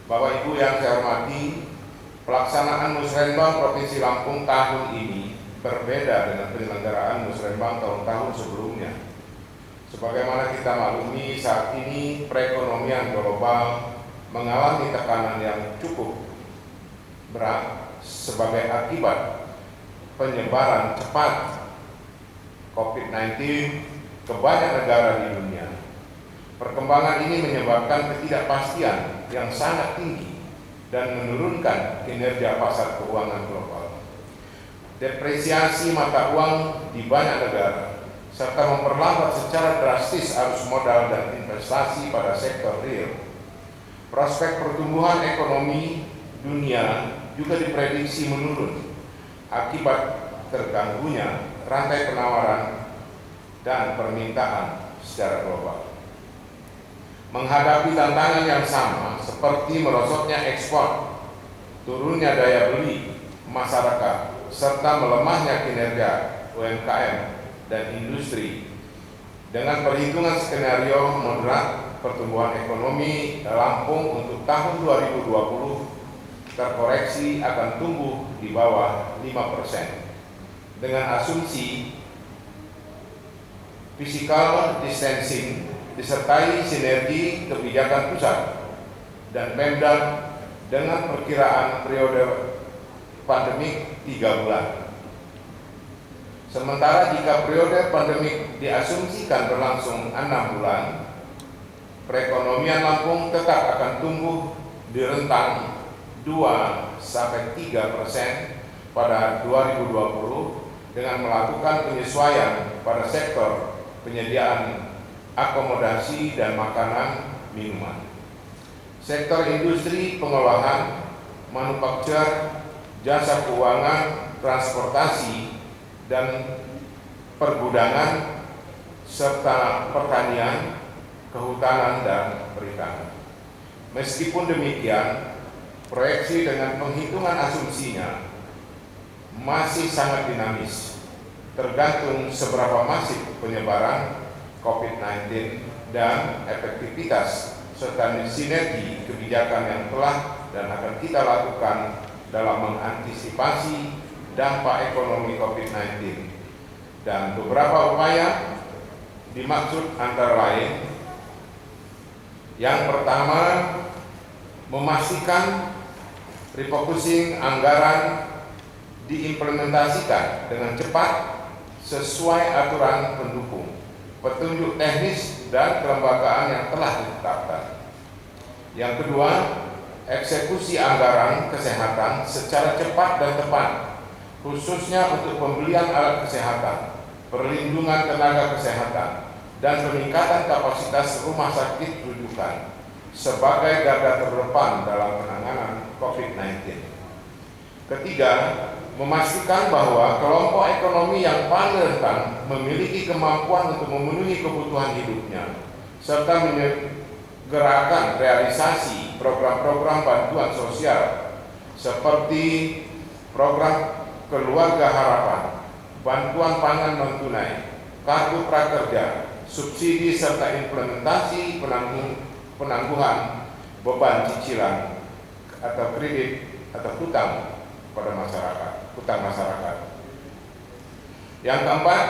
Bapak Ibu yang saya hormati, pelaksanaan Musrenbang Provinsi Lampung tahun ini berbeda dengan penyelenggaraan Musrenbang tahun-tahun sebelumnya. Sebagaimana kita maklumi, saat ini perekonomian global mengalami tekanan yang cukup berat sebagai akibat penyebaran cepat COVID-19 ke banyak negara di dunia. Perkembangan ini menyebabkan ketidakpastian yang sangat tinggi dan menurunkan kinerja pasar keuangan global. Depresiasi mata uang di banyak negara serta memperlambat secara drastis arus modal dan investasi pada sektor real. Prospek pertumbuhan ekonomi dunia juga diprediksi menurun akibat terganggunya rantai penawaran dan permintaan secara global. Menghadapi tantangan yang sama seperti merosotnya ekspor, turunnya daya beli masyarakat, serta melemahnya kinerja UMKM dan industri, dengan perhitungan skenario moderat pertumbuhan ekonomi Lampung untuk tahun 2020 terkoreksi akan tumbuh di bawah 5% dengan asumsi physical distancing disertai sinergi kebijakan pusat dan Pemda dengan perkiraan periode pandemik 3 bulan. Sementara jika periode pandemik diasumsikan berlangsung 6 bulan, perekonomian Lampung tetap akan tumbuh di rentang 2-3% pada 2020 dengan melakukan penyesuaian pada sektor penyediaan akomodasi dan makanan minuman. Sektor industri, pengolahan, manufaktur, jasa keuangan, transportasi, dan pergudangan, serta pertanian, kehutanan, dan perikanan. Meskipun demikian, proyeksi dengan penghitungan asumsinya masih sangat dinamis, tergantung seberapa masif penyebaran COVID-19 dan efektivitas serta sinergi kebijakan yang telah dan akan kita lakukan dalam mengantisipasi dampak ekonomi COVID-19. Dan beberapa upaya dimaksud antara lain: yang pertama, memastikan refocusing anggaran diimplementasikan dengan cepat sesuai aturan pendukung, petunjuk teknis dan kelembagaan yang telah ditetapkan. Yang kedua, eksekusi anggaran kesehatan secara cepat dan tepat, khususnya untuk pembelian alat kesehatan, perlindungan tenaga kesehatan, dan peningkatan kapasitas rumah sakit rujukan, sebagai garda terdepan dalam penanganan COVID-19. Ketiga, memastikan bahwa kelompok ekonomi yang paling rentan memiliki kemampuan untuk memenuhi kebutuhan hidupnya, serta menyegerakan realisasi program-program bantuan sosial seperti program Keluarga Harapan, bantuan pangan non-tunai, kartu prakerja, subsidi serta implementasi penangguhan beban cicilan atau kredit atau hutang pada masyarakat. Yang keempat,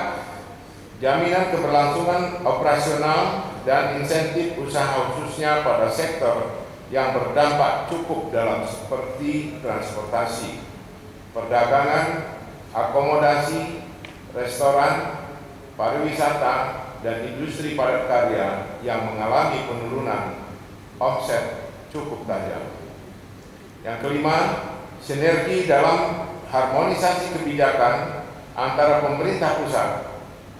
jaminan keberlangsungan operasional dan insentif usaha khususnya pada sektor yang berdampak cukup dalam seperti transportasi, perdagangan, akomodasi, restoran, pariwisata, dan industri padat karya yang mengalami penurunan omset cukup tajam. Yang kelima, sinergi dalam harmonisasi kebijakan antara pemerintah pusat,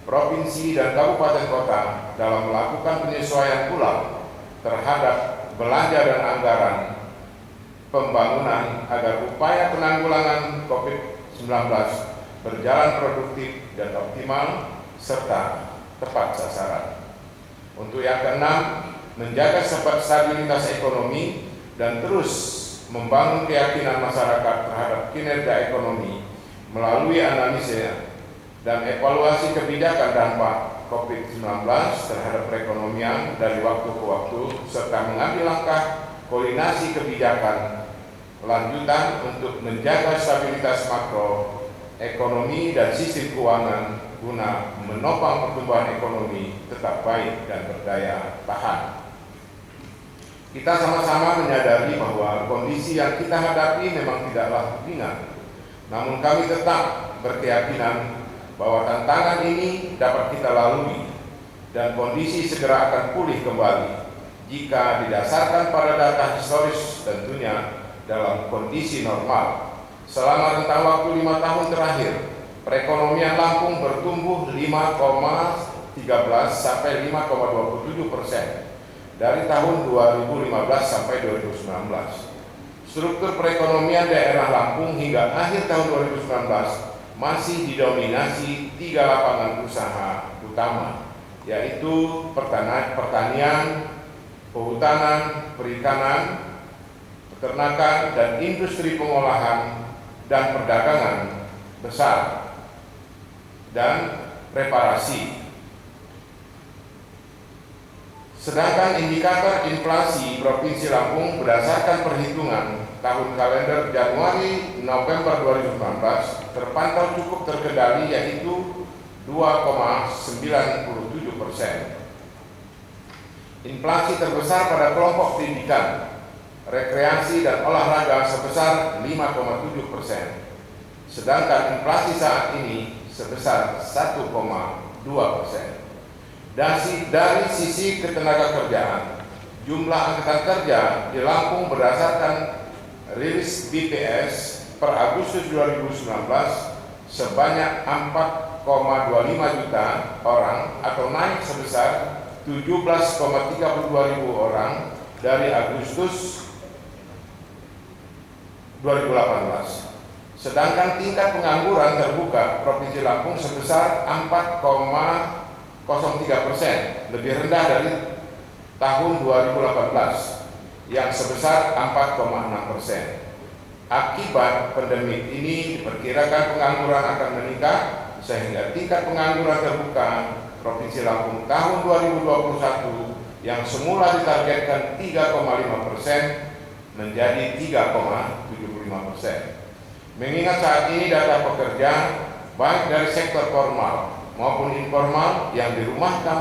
provinsi, dan kabupaten kota dalam melakukan penyesuaian ulang terhadap belanja dan anggaran pembangunan agar upaya penanggulangan COVID-19 berjalan produktif dan optimal serta tepat sasaran. Untuk yang keenam, menjaga stabilitas ekonomi dan terus membangun keyakinan masyarakat terhadap kinerja ekonomi melalui analisis dan evaluasi kebijakan dampak COVID-19 terhadap perekonomian dari waktu ke waktu, serta mengambil langkah koordinasi kebijakan lanjutan untuk menjaga stabilitas makro ekonomi dan sistem keuangan guna menopang pertumbuhan ekonomi tetap baik dan berdaya tahan. Kita sama-sama menyadari bahwa kondisi yang kita hadapi memang tidaklah ringan. Namun kami tetap berkeyakinan bahwa tantangan ini dapat kita lalui dan kondisi segera akan pulih kembali jika didasarkan pada data historis tentunya dalam kondisi normal. Selama rentang waktu 5 tahun terakhir, perekonomian Lampung bertumbuh 5,13 sampai 5,27% dari tahun 2015 sampai 2019. Struktur perekonomian daerah Lampung hingga akhir tahun 2019 masih didominasi 3 lapangan usaha utama, yaitu pertanian, kehutanan, perikanan, peternakan, dan industri pengolahan dan perdagangan besar dan reparasi. Sedangkan indikator inflasi Provinsi Lampung berdasarkan perhitungan tahun kalender Januari-November 2019 terpantau cukup terkendali, yaitu 2,97%. Inflasi terbesar pada kelompok pendidikan, rekreasi, dan olahraga sebesar 5,7%. Sedangkan inflasi saat ini sebesar 1,2%. Dari sisi ketenagakerjaan, jumlah angkatan kerja di Lampung berdasarkan rilis BPS per Agustus 2019 sebanyak 4,25 juta orang atau naik sebesar 17,32 ribu orang dari Agustus 2018. Sedangkan tingkat pengangguran terbuka Provinsi Lampung sebesar 4,03%, lebih rendah dari tahun 2018 yang sebesar 4,6%. Akibat pandemi ini diperkirakan pengangguran akan meningkat sehingga tingkat pengangguran terbuka Provinsi Lampung tahun 2021 yang semula ditargetkan 3,5% menjadi 3,75%. Mengingat saat ini data pekerja baik dari sektor formal maupun informal yang dirumahkan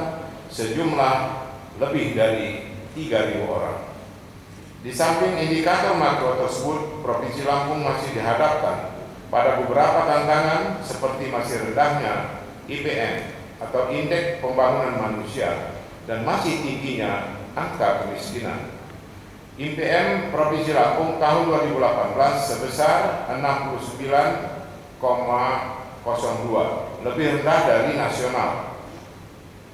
sejumlah lebih dari 3.000 orang. Di samping indikator makro tersebut, Provinsi Lampung masih dihadapkan pada beberapa tantangan seperti masih rendahnya IPM atau Indeks Pembangunan Manusia dan masih tingginya angka kemiskinan. IPM Provinsi Lampung tahun 2018 sebesar 69,02, lebih rendah dari nasional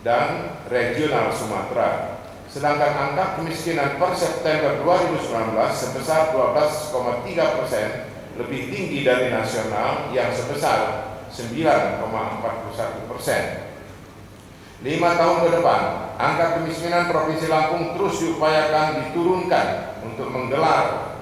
dan regional Sumatera. sedangkan angka kemiskinan per September 2019 sebesar 12,3%, lebih tinggi dari nasional yang sebesar 9,41%. 5 tahun ke depan, angka kemiskinan Provinsi Lampung terus diupayakan diturunkan untuk mengejar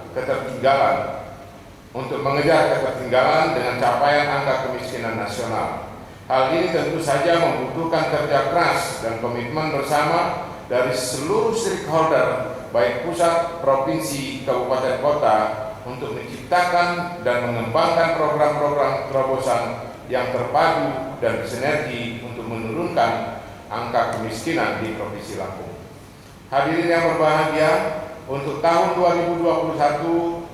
ketertinggalan dengan capaian angka kemiskinan nasional. Hal ini tentu saja membutuhkan kerja keras dan komitmen bersama dari seluruh stakeholder, baik pusat, provinsi, kabupaten, kota, untuk menciptakan dan mengembangkan program-program terobosan yang terpadu dan bersinergi untuk menurunkan angka kemiskinan di Provinsi Lampung. Hadirin yang berbahagia, untuk tahun 2021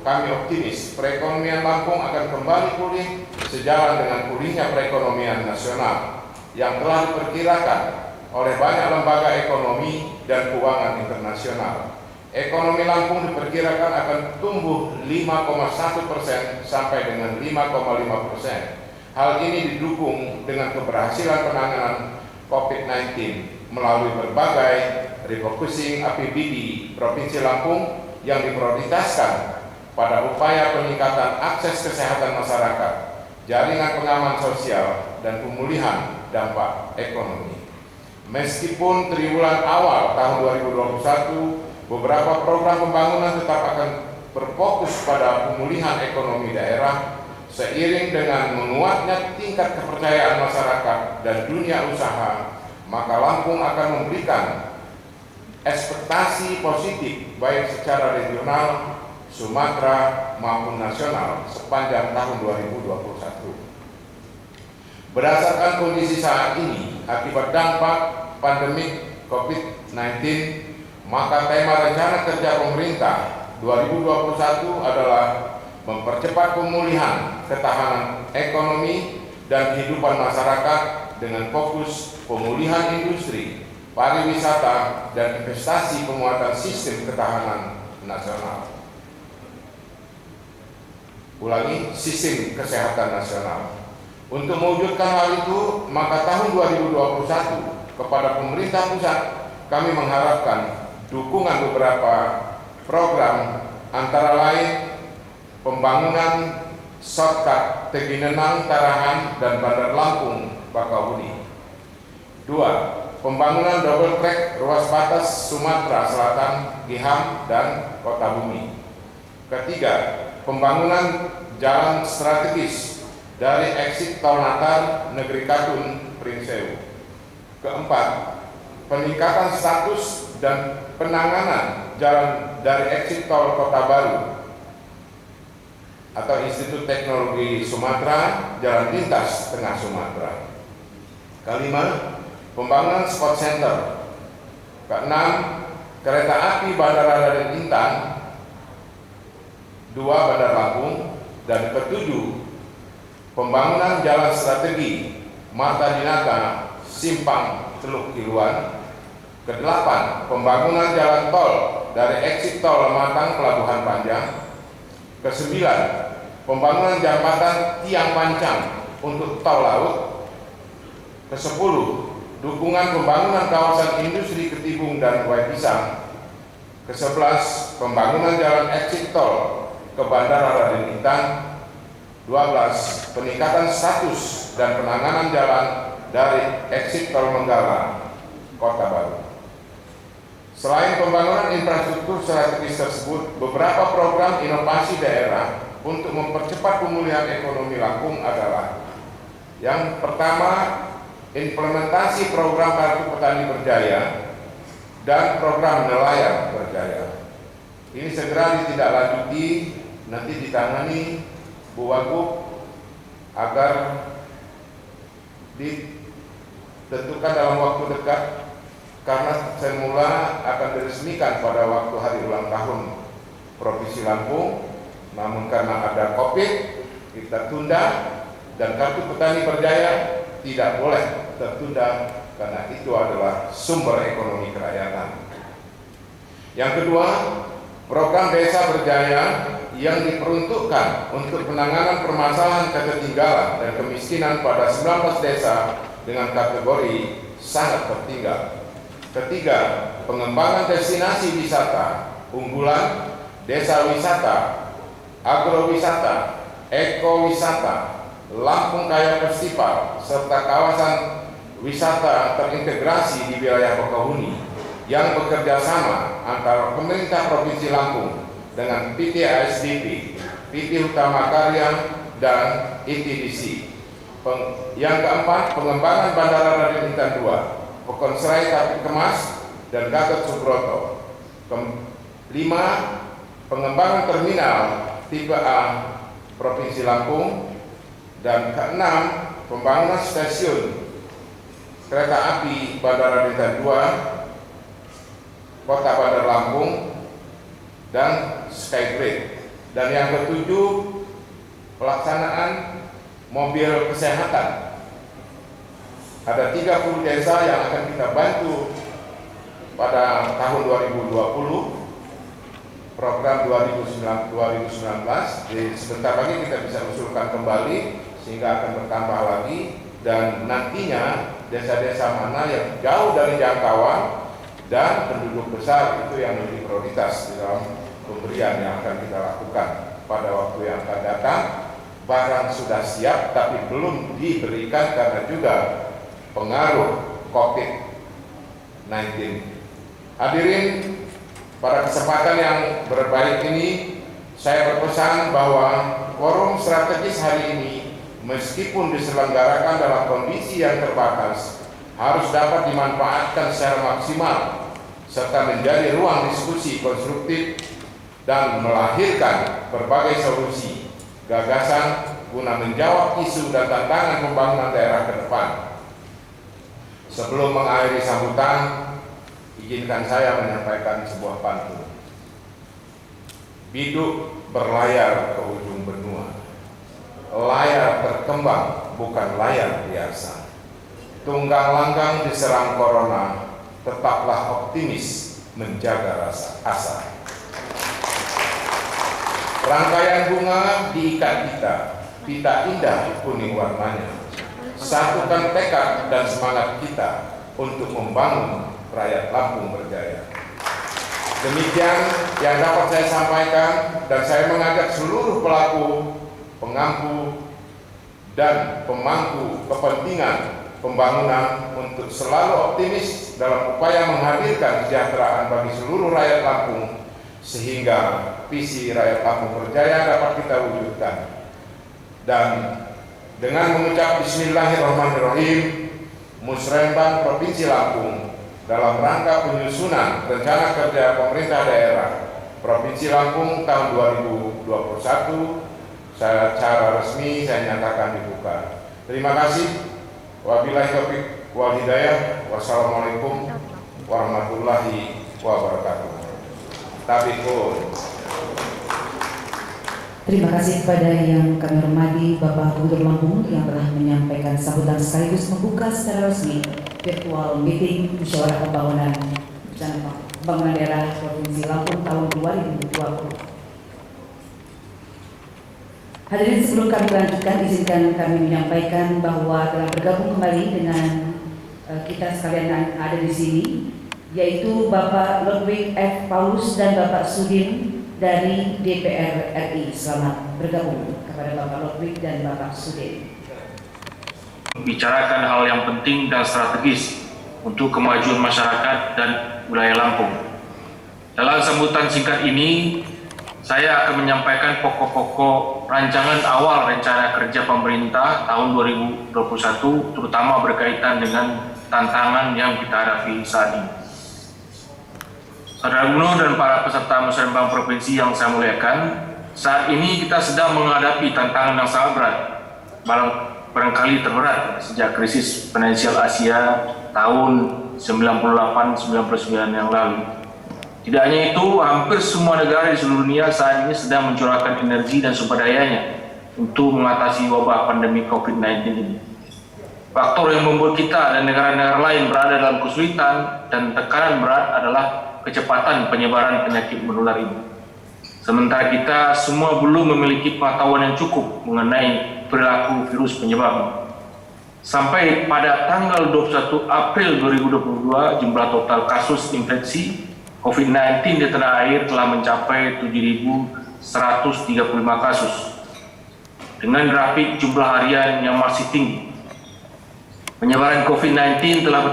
kami optimis perekonomian Lampung akan kembali pulih sejalan dengan pulihnya perekonomian nasional yang telah diperkirakan oleh banyak lembaga ekonomi dan keuangan internasional. Ekonomi Lampung diperkirakan akan tumbuh 5,1% sampai dengan 5,5%. Hal ini didukung dengan keberhasilan penanganan COVID-19 melalui berbagai refocusing APBD Provinsi Lampung yang diprioritaskan pada upaya peningkatan akses kesehatan masyarakat, jaringan pengaman sosial, dan pemulihan dampak ekonomi. Meskipun triwulan awal tahun 2021 beberapa program pembangunan tetap akan berfokus pada pemulihan ekonomi daerah, seiring dengan menguatnya tingkat kepercayaan masyarakat dan dunia usaha, maka Lampung akan memberikan ekspektasi positif baik secara regional, Sumatera maupun nasional sepanjang tahun 2021. Berdasarkan kondisi saat ini akibat dampak pandemi COVID-19, maka tema rencana kerja pemerintah 2021 adalah mempercepat pemulihan ketahanan ekonomi dan kehidupan masyarakat dengan fokus pemulihan industri, pariwisata, dan investasi penguatan sistem ketahanan nasional. Ulangi, sistem kesehatan nasional. Untuk mewujudkan hal itu, maka tahun 2021 kepada pemerintah pusat kami mengharapkan dukungan beberapa program, antara lain pembangunan shortcut Teginenang, Tarahan, dan Bandar Lampung, Bakahuni. 2. Pembangunan double track ruas batas Sumatera Selatan, Giham, dan Kota Bumi. Ketiga, pembangunan jalan strategis dari exit Tol Natar, Negeri Katun, Prinsewu. Keempat, peningkatan status dan penanganan jalan dari exit Tol Kota Baru atau Institut Teknologi Sumatera, Jalan Lintas Tengah Sumatera. Kelima, pembangunan spot center. Keenam, kereta api Bandara Raden Intan 2 Bandar Lampung. Dan ketujuh, pembangunan jalan strategi Marta Dinata Simpang Teluk Kiluan. Kedelapan, pembangunan jalan tol dari exit tol Lematang Pelabuhan Panjang. Kesembilan, pembangunan jembatan Tiang Pancang untuk tol laut. Kesepuluh, dukungan pembangunan kawasan industri Ketibung dan Wai Pisang. Kesebelas, pembangunan jalan exit tol ke Bandara Raden Intan. 12, peningkatan status dan penanganan jalan dari exit tol Menggala, Kota Baru. Selain pembangunan infrastruktur strategis tersebut, beberapa program inovasi daerah untuk mempercepat pemulihan ekonomi Lampung adalah: yang pertama, implementasi program Kartu Petani Berjaya dan program Nelayan Berjaya. Ini segera ditindaklanjuti, nanti ditangani Bu Wagub agar ditentukan dalam waktu dekat, karena semula akan diresmikan pada waktu hari ulang tahun Provinsi Lampung, namun karena ada COVID kita tunda, dan Kartu Petani Berjaya tidak boleh tertunda karena itu adalah sumber ekonomi kerakyatan. Yang kedua, program Desa Berjaya yang diperuntukkan untuk penanganan permasalahan ketertinggalan dan kemiskinan pada 19 desa dengan kategori sangat tertinggal. Ketiga, pengembangan destinasi wisata unggulan, desa wisata, agrowisata, ekowisata, Lampung Kaya Festival, serta kawasan wisata terintegrasi di wilayah Bakauheni yang bekerja sama antara pemerintah Provinsi Lampung dengan PT ASDP, PT Utama Karya, dan ITDC. Yang keempat, pengembangan Bandara Raden Intan II, Pekonsrai Tapik Kemas, dan Gatot Subroto. Kelima, pengembangan terminal tipe A Provinsi Lampung. Dan keenam, pembangunan stasiun kereta api Bandara Raden Intan II, Kota Bandar Lampung, dan Skybridge. Dan yang ketujuh, pelaksanaan mobil kesehatan. Ada 30 desa yang akan kita bantu pada tahun 2020, program 2019. Sebentar lagi kita bisa usulkan kembali sehingga akan bertambah lagi, dan nantinya desa-desa mana yang jauh dari jangkauan dan penduduk besar itu yang menjadi prioritas di dalam pemberian yang akan kita lakukan pada waktu yang akan datang. Barang sudah siap tapi belum diberikan karena juga pengaruh COVID-19. Hadirin, pada kesempatan yang berbaik ini saya berpesan bahwa forum strategis hari ini meskipun diselenggarakan dalam kondisi yang terbatas harus dapat dimanfaatkan secara maksimal serta menjadi ruang diskusi konstruktif dan melahirkan berbagai solusi gagasan guna menjawab isu dan tantangan pembangunan daerah ke depan. Sebelum mengakhiri sambutan, izinkan saya menyampaikan sebuah pantun. Biduk berlayar ke ujung benua, layar berkembang bukan layar biasa. Tunggang langgang diserang corona, tetaplah optimis menjaga rasa asa. Rangkaian bunga diikat pita indah kuning warnanya. Satukan tekad dan semangat kita untuk membangun rakyat Lampung berjaya. Demikian yang dapat saya sampaikan, dan saya mengajak seluruh pelaku, pengampu, dan pemangku kepentingan pembangunan untuk selalu optimis dalam upaya menghadirkan kesejahteraan bagi seluruh rakyat Lampung, sehingga visi rakyat Lampung berjaya dapat kita wujudkan. Dan dengan mengucap Bismillahirrahmanirrahim, Musrembang Provinsi Lampung dalam rangka penyusunan rencana kerja pemerintah daerah Provinsi Lampung tahun 2021 secara resmi saya nyatakan dibuka. Terima kasih. Wabillahi taufiq wal hidayah. Wassalamualaikum warahmatullahi wabarakatuh. Tabikun. Terima kasih kepada yang kami hormati Bapak Gubernur Lampung yang telah menyampaikan sambutan sekaligus membuka secara resmi virtual meeting musyawarah pembangunan daerah Provinsi Lampung tahun 2020. Hadirin, sebelum kami lanjutkan, izinkan kami menyampaikan bahwa telah bergabung kembali dengan kita sekalian yang ada di sini, yaitu Bapak Ludwig F. Paulus dan Bapak Sudin dari DPR RI. Selamat bergabung kepada Bapak Ludwig dan Bapak Sudin. Membicarakan hal yang penting dan strategis untuk kemajuan masyarakat dan wilayah Lampung. Dalam sambutan singkat ini, saya akan menyampaikan pokok-pokok rancangan awal rencana kerja pemerintah tahun 2021, terutama berkaitan dengan tantangan yang kita hadapi saat ini. Saudara Gubernur dan para peserta musyawarah provinsi yang saya muliakan, saat ini kita sedang menghadapi tantangan yang sangat berat, barangkali terberat sejak krisis finansial Asia tahun 98-99 yang lalu. Tidak hanya itu, hampir semua negara di seluruh dunia saat ini sedang mencurahkan energi dan sumber dayanya untuk mengatasi wabah pandemi COVID-19 ini. Faktor yang membuat kita dan negara-negara lain berada dalam kesulitan dan tekanan berat adalah kecepatan penyebaran penyakit menular ini. Sementara kita semua belum memiliki pengetahuan yang cukup mengenai perilaku virus penyebabnya. Sampai pada tanggal 21 April 2022, jumlah total kasus infeksi COVID-19 di tanah air telah mencapai 7.135 kasus, dengan grafik jumlah harian yang masih tinggi. Penyebaran COVID-19 telah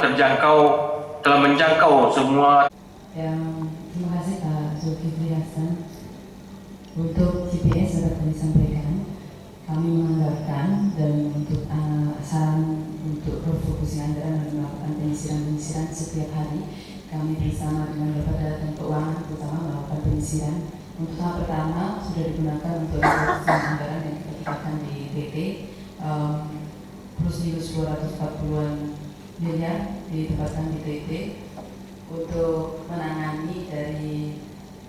menjangkau semua. Terima kasih Pak Zulkifli Hasan. Untuk GPS dapat kami sampaikan, kami menganggarkan dan untuk saran untuk refocusing anggaran dan melakukan penyisiran setiap hari. Kami bersama dengan Bapak Data dan Keuangan terutama melakukan penyisiran. Untuk tahap pertama sudah digunakan untuk refocusing anggaran yang kita tetapkan di DT plus minus 240-an miliar ditempatkan di DT untuk menangani dari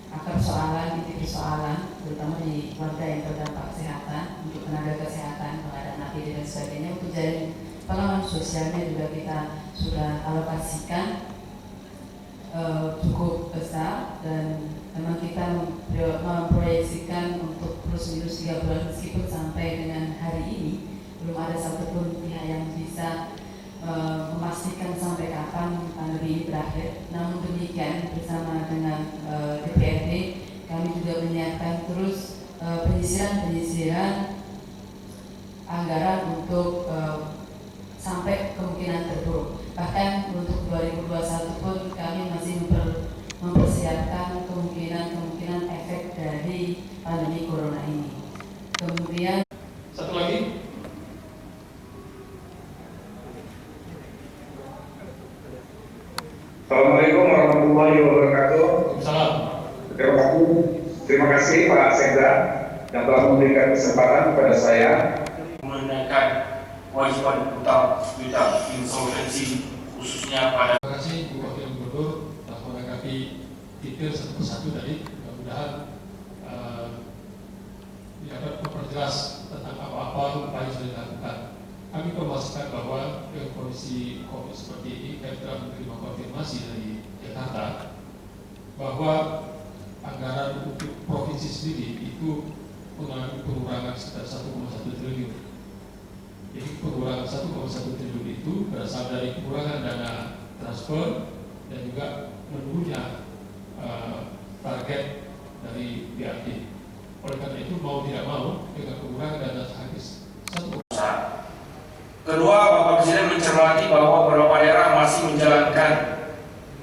akar persoalan, titik persoalan, terutama di warga yang terdampak kesehatan, untuk tenaga kesehatan, pengadaan APD dan sebagainya. Untuk jaring pengaman sosialnya juga kita sudah alokasikan cukup besar, dan memang kita memproyeksikan untuk plus minus 3 bulan, meskipun sampai dengan hari ini belum ada satupun pihak yang bisa memastikan sampai kapan pandemi ini berakhir. Namun demikian, bersama dengan DPRD, kami juga menyiapkan terus penyisiran anggaran untuk sampai kemungkinan terburuk. Bahkan untuk 2021 pun kami masih mempersiapkan kemungkinan efek dari pandemi corona ini. Kemudian Satu lagi. Assalamualaikum warahmatullahi wabarakatuh. Salam. Terima kasih Pak Sekda yang telah memberikan kesempatan kepada saya Menunaikan kewajiban utang insolvensi khususnya pada. Terima kasih Bu Wakil Gubernur telah menanggapi detail satu persatu tadi. Mudah-mudahan dapat memperjelas tentang apa-apa upaya yang sudah dilakukan. Kami memastikan bahwa dengan kondisi COVID seperti ini, kami telah menerima konfirmasi dari Jakarta bahwa anggaran untuk provinsi sendiri itu mengalami pengurangan sekitar 1,1 triliun. Jadi pengurangan 1,1 triliun itu berasal dari pengurangan dana transfer dan juga menurunnya target dari BAD. Oleh karena itu, mau tidak mau dengan pengurangan dana habis 1. Kedua, Bapak Presiden mencermati bahwa beberapa daerah masih menjalankan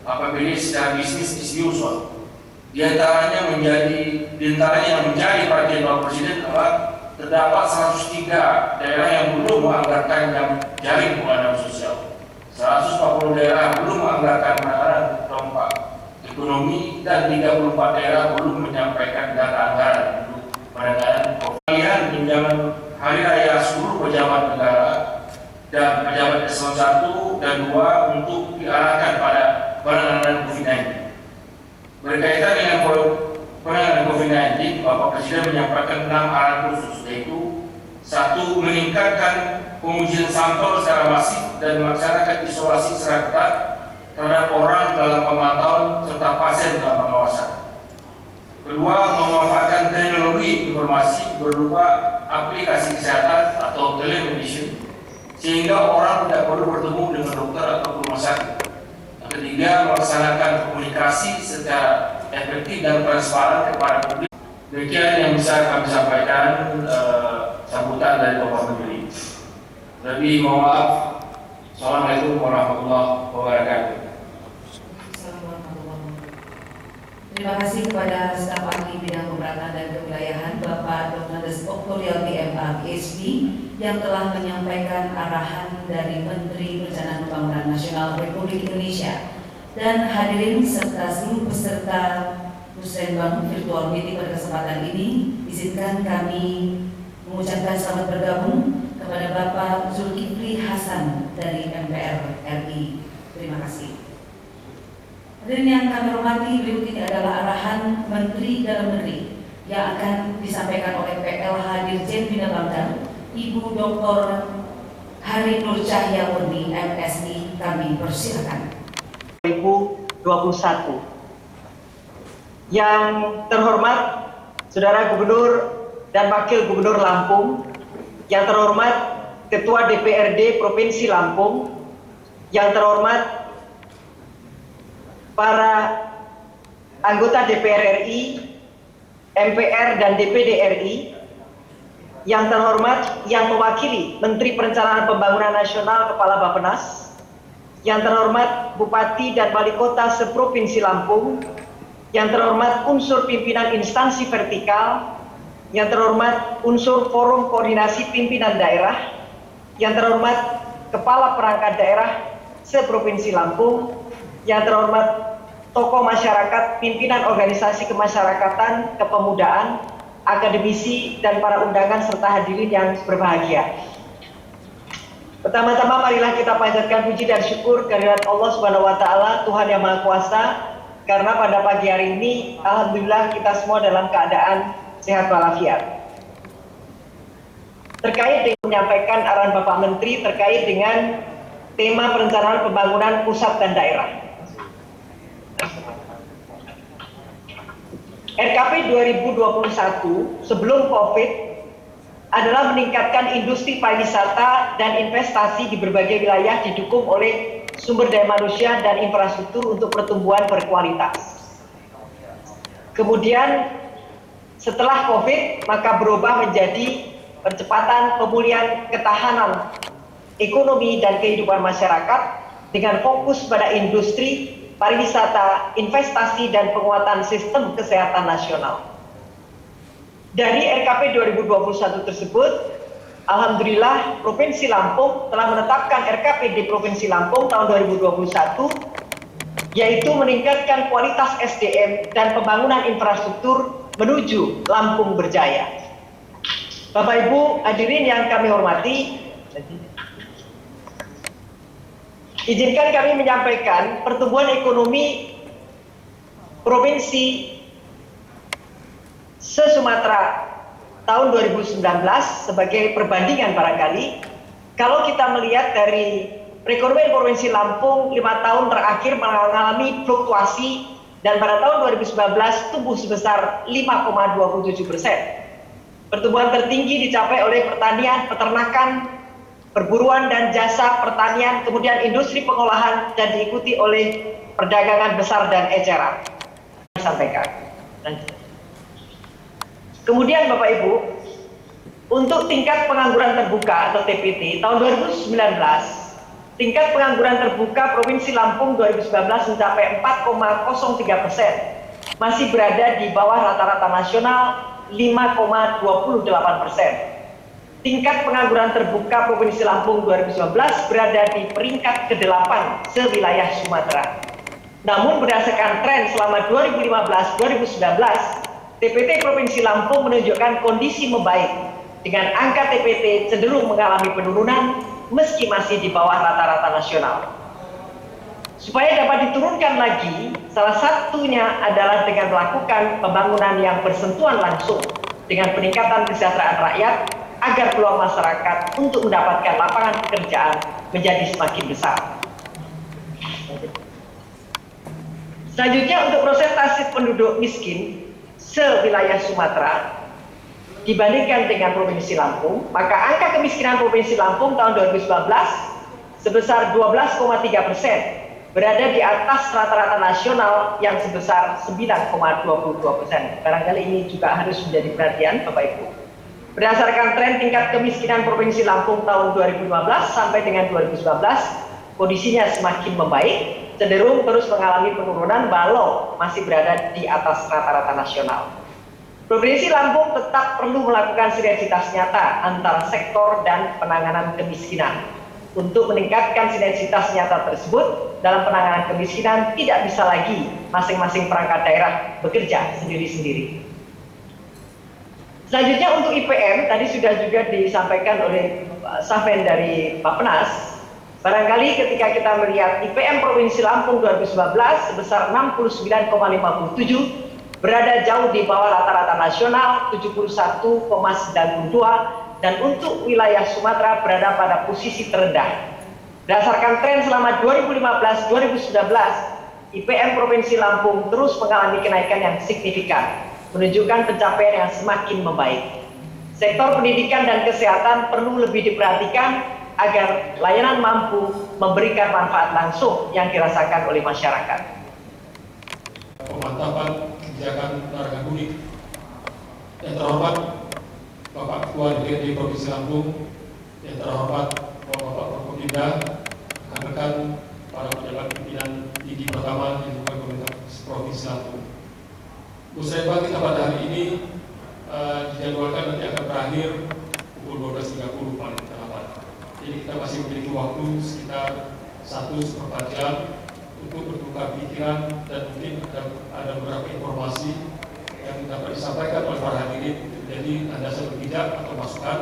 APBD secara bisnis as usual. Di antaranya yang menjadi perhatian Bapak Presiden adalah terdapat 103 daerah yang belum menganggarkan jaring pengadaan sosial, 140 daerah belum menganggarkan penanganan dampak ekonomi, dan 34 daerah belum menyampaikan data anggaran untuk penanganan pengalihan pinjaman hari raya seluruh pejabat negara dan pejabat eselon 1 dan 2 untuk diarahkan pada penanganan COVID-19. Berkaitan dengan penanganan COVID-19, Bapak Presiden menyampaikan 6 arahan khusus, yaitu 1. Meningkatkan pengujian sampel secara masif dan melaksanakan isolasi secara ketat terhadap orang dalam pemantauan serta pasien dalam pengawasan. Kedua, memanfaatkan teknologi informasi berupa aplikasi kesehatan atau telemedicine, sehingga orang tidak perlu bertemu dengan dokter atau rumah sakit. Yang ketiga, melaksanakan komunikasi secara efektif dan transparan kepada publik. Demikian yang bisa kami sampaikan sambutan dari Bapak Menteri. Lebih mohon maaf. Assalamualaikum warahmatullahi wabarakatuh. Terima kasih kepada staf ahli bidang pemerataan dan kewilayahan Bapak Dr. Dr. Yaldi M.A. PhD yang telah menyampaikan arahan dari Menteri Perencanaan Pembangunan Nasional Republik Indonesia. Dan hadirin serta seluruh peserta Musrenbang virtual meeting pada kesempatan ini, izinkan kami mengucapkan selamat bergabung kepada Bapak Zulkifli Hasan dari MPR RI. Terima kasih. Dan yang kami hormati, berikut ini adalah arahan Menteri Dalam Negeri yang akan disampaikan oleh PLH Dirjen Bina Bangda, Ibu Dr. Hari Nur Cahya Murni, MSI. Kami persilakan. 2021. Yang terhormat Saudara Gubernur dan Wakil Gubernur Lampung, yang terhormat Ketua DPRD Provinsi Lampung, yang terhormat para anggota DPR RI, MPR dan DPD RI, yang terhormat yang mewakili Menteri Perencanaan Pembangunan Nasional Kepala Bappenas, yang terhormat Bupati dan Wali Kota seprovinsi Lampung, yang terhormat unsur pimpinan instansi vertikal, yang terhormat unsur forum koordinasi pimpinan daerah, yang terhormat Kepala Perangkat Daerah seprovinsi Lampung, yang terhormat tokoh masyarakat, pimpinan organisasi kemasyarakatan, kepemudaan, akademisi, dan para undangan serta hadirin yang berbahagia. Pertama-tama marilah kita panjatkan puji dan syukur kehadirat Allah Subhanahu wa taala, Tuhan yang Maha Kuasa, karena pada pagi hari ini alhamdulillah kita semua dalam keadaan sehat walafiat. Terkait dengan menyampaikan arahan Bapak Menteri terkait dengan tema perencanaan pembangunan pusat dan daerah. RKP 2021 sebelum COVID adalah meningkatkan industri pariwisata dan investasi di berbagai wilayah didukung oleh sumber daya manusia dan infrastruktur untuk pertumbuhan berkualitas. Kemudian setelah COVID maka berubah menjadi percepatan pemulihan ketahanan ekonomi dan kehidupan masyarakat dengan fokus pada industri pariwisata, investasi, dan penguatan sistem kesehatan nasional. Dari RKP 2021 tersebut, alhamdulillah Provinsi Lampung telah menetapkan RKP di Provinsi Lampung tahun 2021, yaitu meningkatkan kualitas SDM dan pembangunan infrastruktur menuju Lampung Berjaya. Bapak Ibu hadirin yang kami hormati, izinkan kami menyampaikan pertumbuhan ekonomi Provinsi se-Sumatera tahun 2019 sebagai perbandingan barangkali. Kalau kita melihat dari perekonomian Provinsi Lampung 5 tahun terakhir mengalami fluktuasi dan pada tahun 2019 tumbuh sebesar 5,27%. Pertumbuhan tertinggi dicapai oleh pertanian, peternakan, perburuan dan jasa pertanian, kemudian industri pengolahan, dan diikuti oleh perdagangan besar dan eceran. Disampaikan. Kemudian Bapak Ibu, untuk tingkat pengangguran terbuka atau TPT tahun 2019, tingkat pengangguran terbuka Provinsi Lampung 2019 mencapai 4,03%, masih berada di bawah rata-rata nasional 5,28%. Tingkat pengangguran terbuka Provinsi Lampung 2019 berada di peringkat ke-8 sewilayah Sumatera. Namun berdasarkan tren selama 2015-2019, TPT Provinsi Lampung menunjukkan kondisi membaik dengan angka TPT cenderung mengalami penurunan meski masih di bawah rata-rata nasional. Supaya dapat diturunkan lagi, salah satunya adalah dengan melakukan pembangunan yang bersentuhan langsung dengan peningkatan kesejahteraan rakyat agar peluang masyarakat untuk mendapatkan lapangan pekerjaan menjadi semakin besar. Selanjutnya, untuk persentase penduduk miskin sewilayah Sumatera dibandingkan dengan Provinsi Lampung, maka angka kemiskinan Provinsi Lampung tahun 2019 sebesar 12,3%, berada di atas rata-rata nasional yang sebesar 9,22%. Barangkali ini juga harus menjadi perhatian Bapak Ibu. Berdasarkan tren tingkat kemiskinan Provinsi Lampung tahun 2015 sampai dengan 2019, kondisinya semakin membaik, cenderung terus mengalami penurunan walau masih berada di atas rata-rata nasional. Provinsi Lampung tetap perlu melakukan sinergitas nyata antara sektor dan penanganan kemiskinan. Untuk meningkatkan sinergitas nyata tersebut dalam penanganan kemiskinan, tidak bisa lagi masing-masing perangkat daerah bekerja sendiri-sendiri. Selanjutnya untuk IPM, tadi sudah juga disampaikan oleh Safen dari Bappenas. Barangkali ketika kita melihat IPM Provinsi Lampung 2019 sebesar 69,57, berada jauh di bawah rata-rata nasional 71,92, dan untuk wilayah Sumatera berada pada posisi terendah. Berdasarkan tren selama 2015-2019, IPM Provinsi Lampung terus mengalami kenaikan yang signifikan, menunjukkan pencapaian yang semakin membaik. Sektor pendidikan dan kesehatan perlu lebih diperhatikan agar layanan mampu memberikan manfaat langsung yang dirasakan oleh masyarakat. Pemantapan kebijakan larangan mudik. Yang terhormat Bapak Ketua DPRD Provinsi Lampung, yang terhormat Bapak Forkopimda, rekan-rekan para pejabat pimpinan tinggi pertama di lingkungan pemerintah Provinsi Lampung. Musrembang kita pada hari ini dijadwalkan nanti akan berakhir pukul 12.30 paling terlambat. Jadi kita masih memiliki waktu sekitar 1,4 jam untuk bertukar pikiran dan mungkin ada beberapa informasi yang dapat disampaikan oleh para hadirin menjadi landasan bijak atau masukan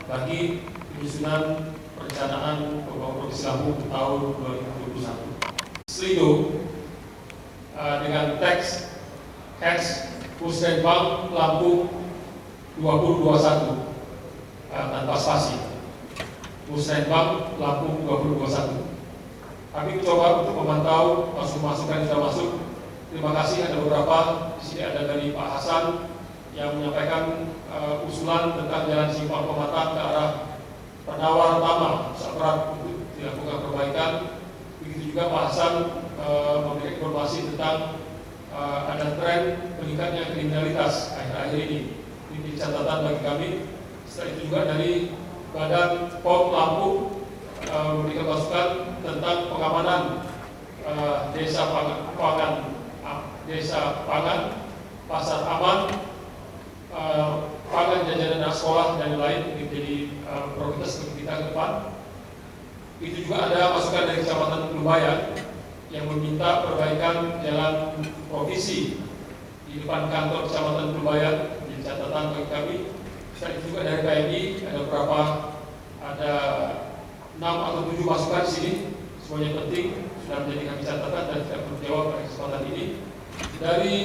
bagi penyusunan perencanaan pembangunan Provinsi Lampung tahun 2021. Slido dengan teks Musrembang Lampung 2021 tanpa spasi. Musrembang Lampung 2021. Kami mencoba untuk memantau masukan yang sudah masuk. Terima kasih, ada beberapa di sini, ada dari Pak Hasan yang menyampaikan usulan tentang jalan simpang pematang ke arah Penawar Tama, Saprat untuk dilakukan perbaikan. Begitu juga Pak Hasan memberikan informasi tentang ada tren meningkatnya kriminalitas akhir-akhir ini. Ini menjadi catatan bagi kami. Setelah itu juga dari Badan POM Lampung memberikan masukan tentang pengamanan desa pangan, pasar aman, pangan jajanan anak sekolah dan lain. Ini menjadi prioritas bagi kita ke depan. Itu juga ada masukan dari Kecamatan Lubayan yang meminta perbaikan jalan provinsi di depan kantor Kecamatan Lubayan. Jadi catatan bagi kami. Setelah itu juga dari KMI ada 6 atau 7 masukan di sini, semuanya penting, sudah menjadi kami catatan dan tidak perlu jawab pada kesempatan ini. Dari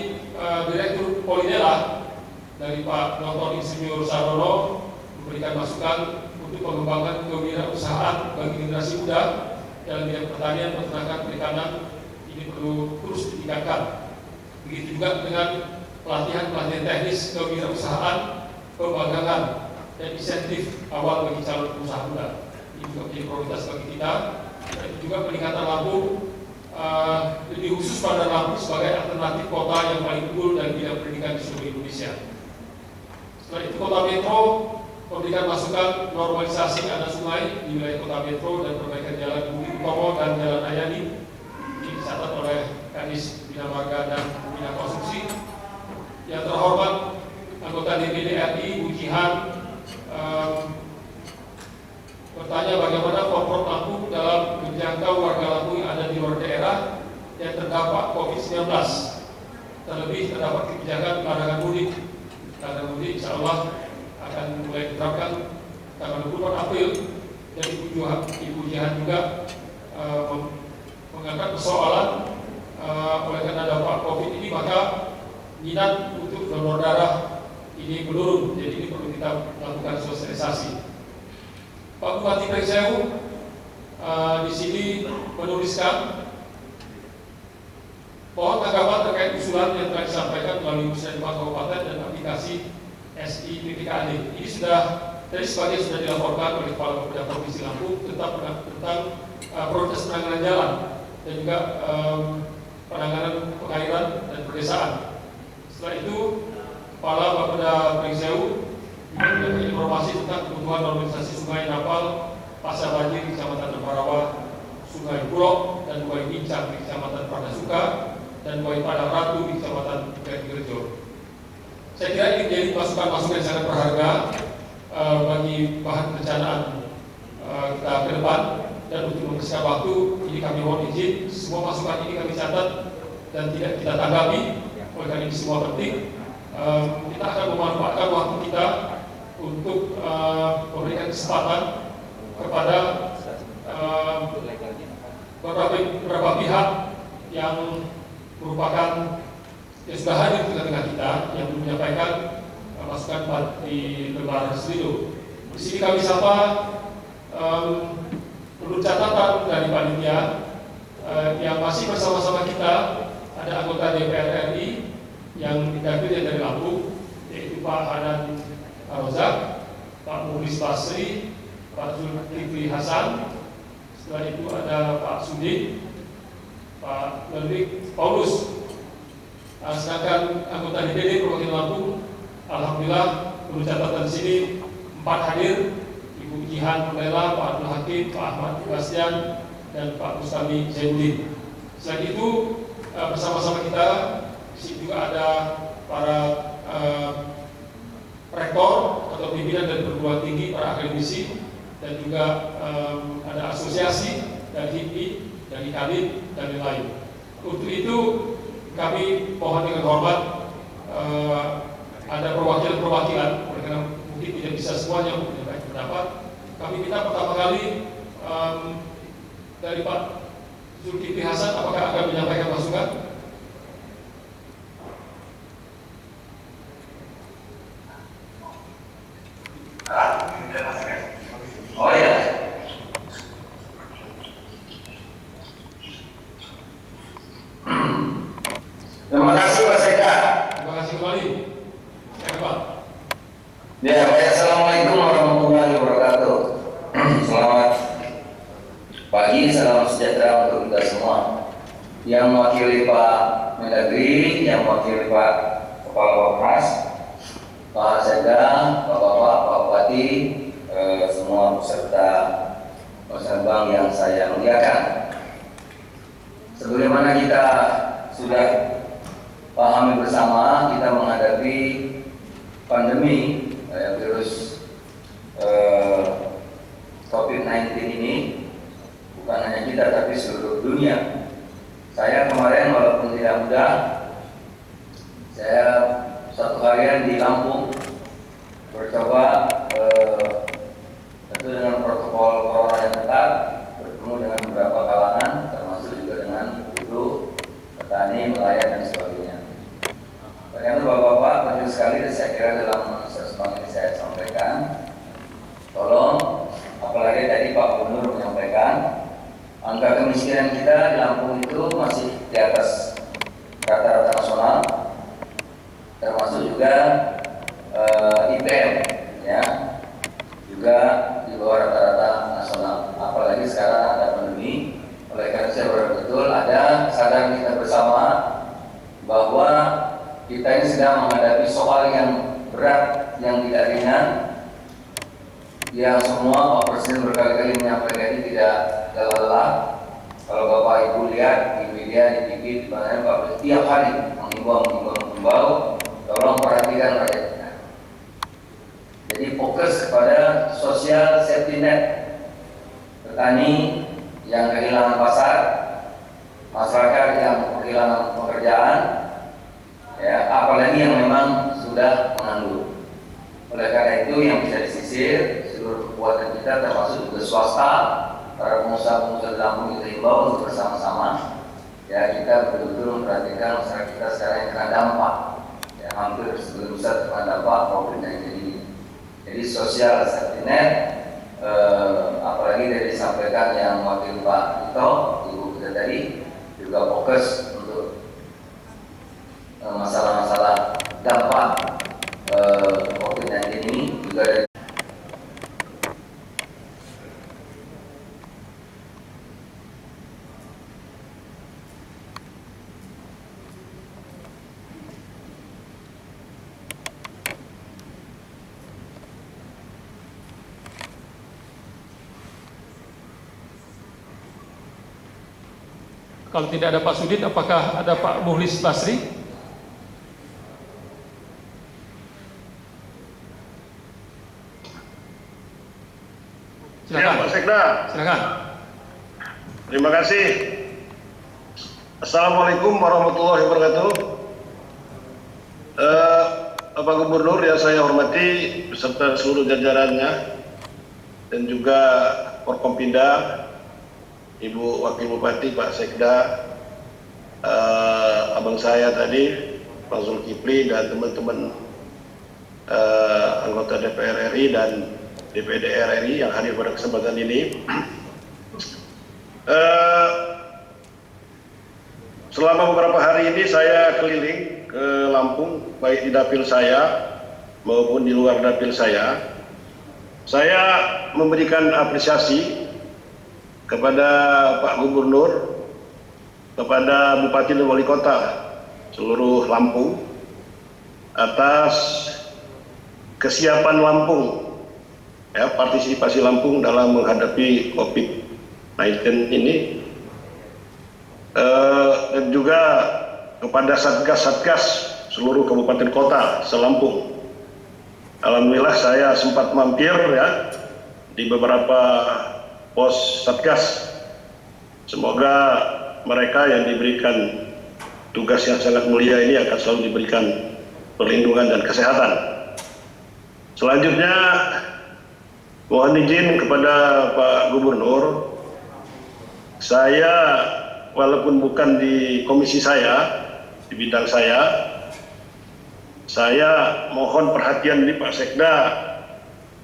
Direktur Polinela, dari Pak Dr. Insinyur Sarono memberikan masukan untuk pengembangan kewirausahaan bagi generasi muda dalam bidang pertanian, peternakan, perikanan. Ini perlu terus ditingkatkan. Begitu juga dengan pelatihan teknis kewirausahaan, pembagangan dan insentif awal bagi calon pengusaha muda. Ini juga menjadi prioritas bagi kita. Dan juga peningkatan Lampung, lebih khusus pada Lampung sebagai alternatif kota yang paling unggul dalam bidang pendidikan di seluruh Indonesia. Setelah itu Kota Metro memberikan masukan normalisasi aliran sungai di wilayah Kota Metro dan perbaikan jalan Budi Utomo dan Jalan Ayani. Ini dicatat oleh Kadis Bina Marga dan Bina Konstruksi. Yang terhormat anggota DPD RI Bujihan bertanya bagaimana Pemprov Lampung dalam menjangkau warga Lampung yang ada di luar daerah yang terdampak COVID-19. Terlebih terdapat kebijakan larangan mudik. Larangan mudik insya Allah akan mulai diterapkan tanggal 24 April. Dan Ibu Jihan juga mengangkat persoalan oleh karena dampak COVID ini maka minat untuk donor darah ini menurun. Jadi ini perlu kita lakukan sosialisasi. Pak Bupati Pringsewu di sini menuliskan mohon tanggapan terkait usulan yang telah disampaikan melalui Musrembang Kabupaten dan aplikasi SI.KAD. Ini sudah tadi sebagian sudah dilaporkan oleh Kepala Bapeda Provinsi Lampung tentang proses penanganan jalan dan juga penanganan pengairan dan pedesaan. Setelah itu Kepala Bapeda Pringsewu memberikan informasi tentang kebutuhan normalisasi sungai Napal, Pasar Banjir di Kecamatan Nembarawa, Sungai Bulok dan Buai Bincang di Kecamatan Pardasuka dan Buai Padang Ratu di Kecamatan Jatirejo. Saya kira ini menjadi masukan-masukan yang sangat berharga bagi bahan perencanaan kita ke depan. Dan untuk mempersingkat waktu, ini kami mohon izin, semua masukan ini kami catat dan tidak kita tanggapi. Oleh karena ini semua penting, kita akan memanfaatkan waktu kita untuk memberikan kesempatan kepada beberapa pihak yang merupakan yang sudah hadir di tengah-tengah kita yang menyampaikan masukan di lembar Slido. Di sini kami sapa menurut catatan dari panitia yang masih bersama-sama kita ada anggota DPR RI yang didapil dari Lampung, yaitu Pak Hanan Rozak, Pak Muhlis Basri, Pak Zulkifli Hasan, setelah itu ada Pak Sudin, Pak Lendik Paulus. Sedangkan anggota DPD Perwakilan Lampung, alhamdulillah menurut catatan di sini 4 hadir, Ibu Jihan Lela, Pak Abdul Hakim, Pak Ahmad Bastian, dan Pak Mustami Zainuddin. Selain itu bersama-sama kita di sini juga ada para rektor atau pimpinan dari perguruan tinggi, para akademisi, dan juga ada asosiasi dari HIPMI, dari Kadin, dan lain-lain. Untuk itu kami mohon dengan hormat ada perwakilan-perwakilan, karena mungkin tidak bisa semuanya menyampaikan pendapat. Kami minta pertama kali dari Pak Zulkifli Hasan, apakah akan menyampaikan masukan? Oh ya. Terima kasih Pak Sekda. Terima kasih kembali. Pak. Ya, baik. Assalamualaikum warahmatullahi wabarakatuh. Selamat pagi, salam sejahtera untuk kita semua. Yang mewakili Pak Mendagri, yang mewakili Pak Kepala Bappenas, Pak Sekda, Bapak-bapak, Pak Bupati, semua peserta musrenbang yang saya muliakan. Sebagaimana kita sudah pahami bersama, kita menghadapi pandemi virus COVID-19 ini, bukan hanya kita tapi seluruh dunia. Saya kemarin walaupun tidak mudah, saya 1 harian di Lampung bercoba tentu dengan protokol corona yang ketat, bertemu dengan beberapa kalangan, termasuk juga dengan buruh, petani, nelayan, dan sebagainya. Karena Bapak-bapak penting sekali, dan saya kira dalam sesbang ini saya sampaikan, tolong, apalagi tadi Pak Gubernur menyampaikan, angka kemiskinan kita di Lampung itu masih di atas rata-rata nasional, termasuk juga IPM, ya, juga di bawah rata-rata nasional. Apalagi sekarang ada pandemi, oleh karena saya betul ada sadar kita bersama bahwa kita ini sedang menghadapi soal yang berat, yang tidak ringan, yang semua Pak Presiden berkali-kali menyampaikan ini tidak lelah. Kalau Bapak Ibu lihat di media, di TV, di mana Pak Presiden tiap hari menghimbau, tolong perhatikan rakyat kita. Jadi fokus kepada social safety net, petani yang kehilangan pasar, masyarakat yang kehilangan pekerjaan, ya, apalagi yang memang sudah menganggur. Oleh karena itu yang bisa disisir seluruh kekuatan kita, termasuk juga swasta, para pengusaha-pengusaha di Lampung kita himbau untuk bersama-sama, ya, kita betul-betul memperhatikan masyarakat kita sekarang yang kena dampak, ya, hampir sebagian besar terkena dampak COVID-19 ini. Jadi sosial safety net, apalagi dari disampaikan yang wakil Pak Tito, Ibu kita tadi, juga fokus untuk masalah-masalah dampak COVID-19 ini juga dari Kalau tidak ada Pak Sudin, apakah ada Pak Muhlis Basri? Silakan. Ya, Pak Sekda. Silakan. Terima kasih. Assalamualaikum warahmatullahi wabarakatuh. Bapak Gubernur yang saya hormati beserta seluruh jajarannya, dan juga Forkompinda, Ibu Wakil Bupati, Pak Sekda, abang saya tadi, Pak Zulkifli, dan teman-teman anggota DPR RI dan DPD RI yang hadir pada kesempatan ini. Selama beberapa hari ini saya keliling ke Lampung, baik di dapil saya maupun di luar dapil saya memberikan apresiasi kepada Pak Gubernur, kepada Bupati dan Wali Kota seluruh Lampung atas kesiapan Lampung, partisipasi Lampung dalam menghadapi COVID-19 ini, dan juga kepada satgas-satgas seluruh kabupaten kota se-Lampung. Alhamdulillah saya sempat mampir di beberapa pos satgas. Semoga mereka yang diberikan tugas yang sangat mulia ini akan selalu diberikan perlindungan dan kesehatan. Selanjutnya mohon izin kepada Pak Gubernur, saya walaupun bukan di komisi saya, di bidang saya mohon perhatian di Pak Sekda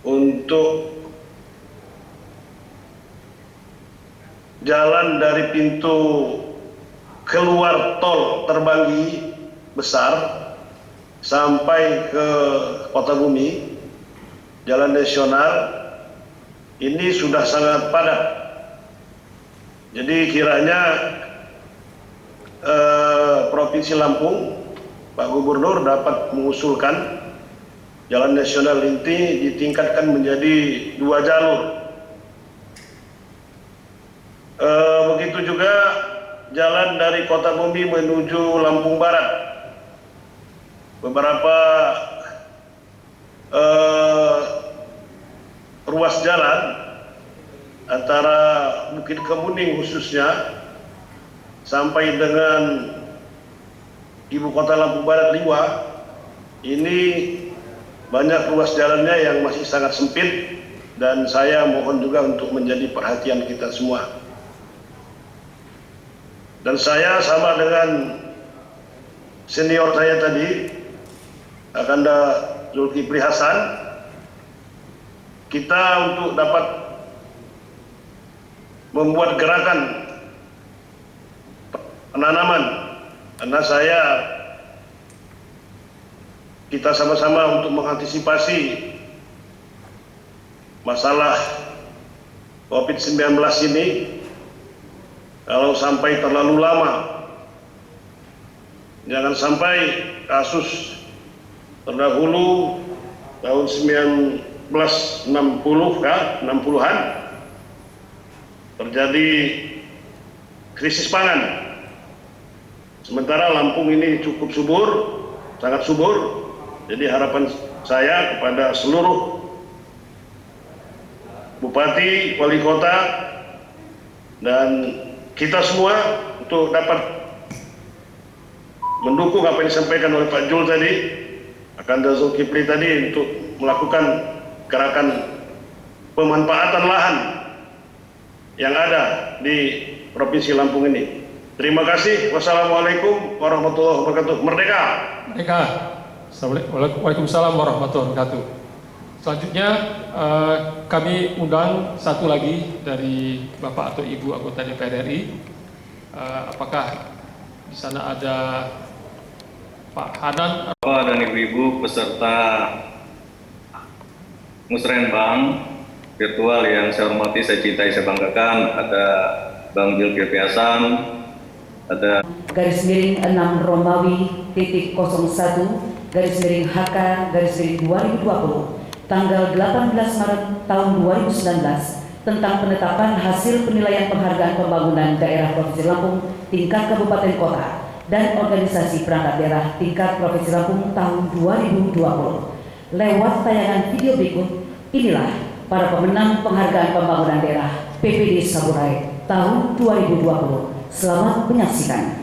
untuk jalan dari pintu keluar tol Terbanggi Besar sampai ke Kota Bumi, jalan nasional ini sudah sangat padat. Jadi kiranya Provinsi Lampung, Pak Gubernur dapat mengusulkan jalan nasional inti ditingkatkan menjadi 2 jalur. Begitu juga jalan dari Kota Bumi menuju Lampung Barat. Beberapa ruas jalan antara Bukit Kemuning khususnya sampai dengan Ibu Kota Lampung Barat Liwa, ini banyak ruas jalannya yang masih sangat sempit, dan saya mohon juga untuk menjadi perhatian kita semua. Dan saya sama dengan senior saya tadi, Akanda Zulkifli Hasan, kita untuk dapat membuat gerakan penanaman, karena kita sama-sama untuk mengantisipasi masalah COVID-19 ini. Kalau sampai terlalu lama, jangan sampai kasus terdahulu tahun 1960-an terjadi krisis pangan. Sementara Lampung ini cukup subur, sangat subur. Jadi harapan saya kepada seluruh bupati, wali kota, dan kita semua untuk dapat mendukung apa yang disampaikan oleh Pak Jul tadi, Akanda Zulkifli tadi, untuk melakukan gerakan pemanfaatan lahan yang ada di Provinsi Lampung ini. Terima kasih. Wassalamualaikum warahmatullahi wabarakatuh. Merdeka! Merdeka! Waalaikumsalam warahmatullahi wabarakatuh. Selanjutnya kami undang satu lagi dari Bapak atau Ibu anggota DPR RI. Apakah di sana ada Pak Hanan? Bapak dan Ibu-Ibu peserta Musrenbang virtual yang saya hormati, saya cintai, saya banggakan, ada Bang Zulkifli Hasan, ada _6 Romawi _01 _HK _2020 tanggal 18 Maret tahun 2019 tentang penetapan hasil penilaian penghargaan pembangunan daerah Provinsi Lampung tingkat kabupaten kota dan organisasi perangkat daerah tingkat Provinsi Lampung tahun 2020. Lewat tayangan video berikut, inilah para pemenang penghargaan pembangunan daerah PPD Saburai tahun 2020. Selamat menyaksikan.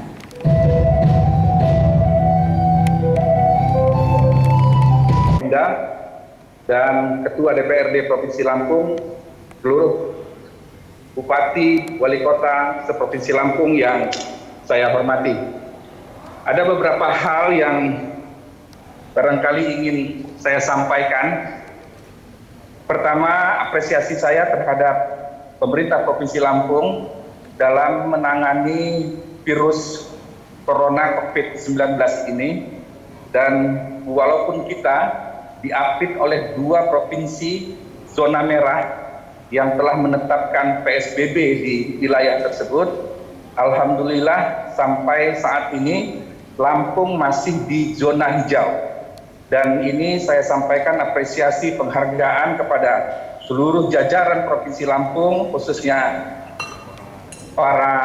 Dan Ketua DPRD Provinsi Lampung, seluruh Bupati, Wali Kota seprovinsi Lampung yang saya hormati. Ada beberapa hal yang barangkali ingin saya sampaikan. Pertama, apresiasi saya terhadap pemerintah Provinsi Lampung dalam menangani virus Corona COVID-19 ini. Dan walaupun kita diapit oleh 2 provinsi zona merah yang telah menetapkan PSBB di wilayah tersebut. Alhamdulillah sampai saat ini Lampung masih di zona hijau. Dan ini saya sampaikan apresiasi penghargaan kepada seluruh jajaran Provinsi Lampung, khususnya para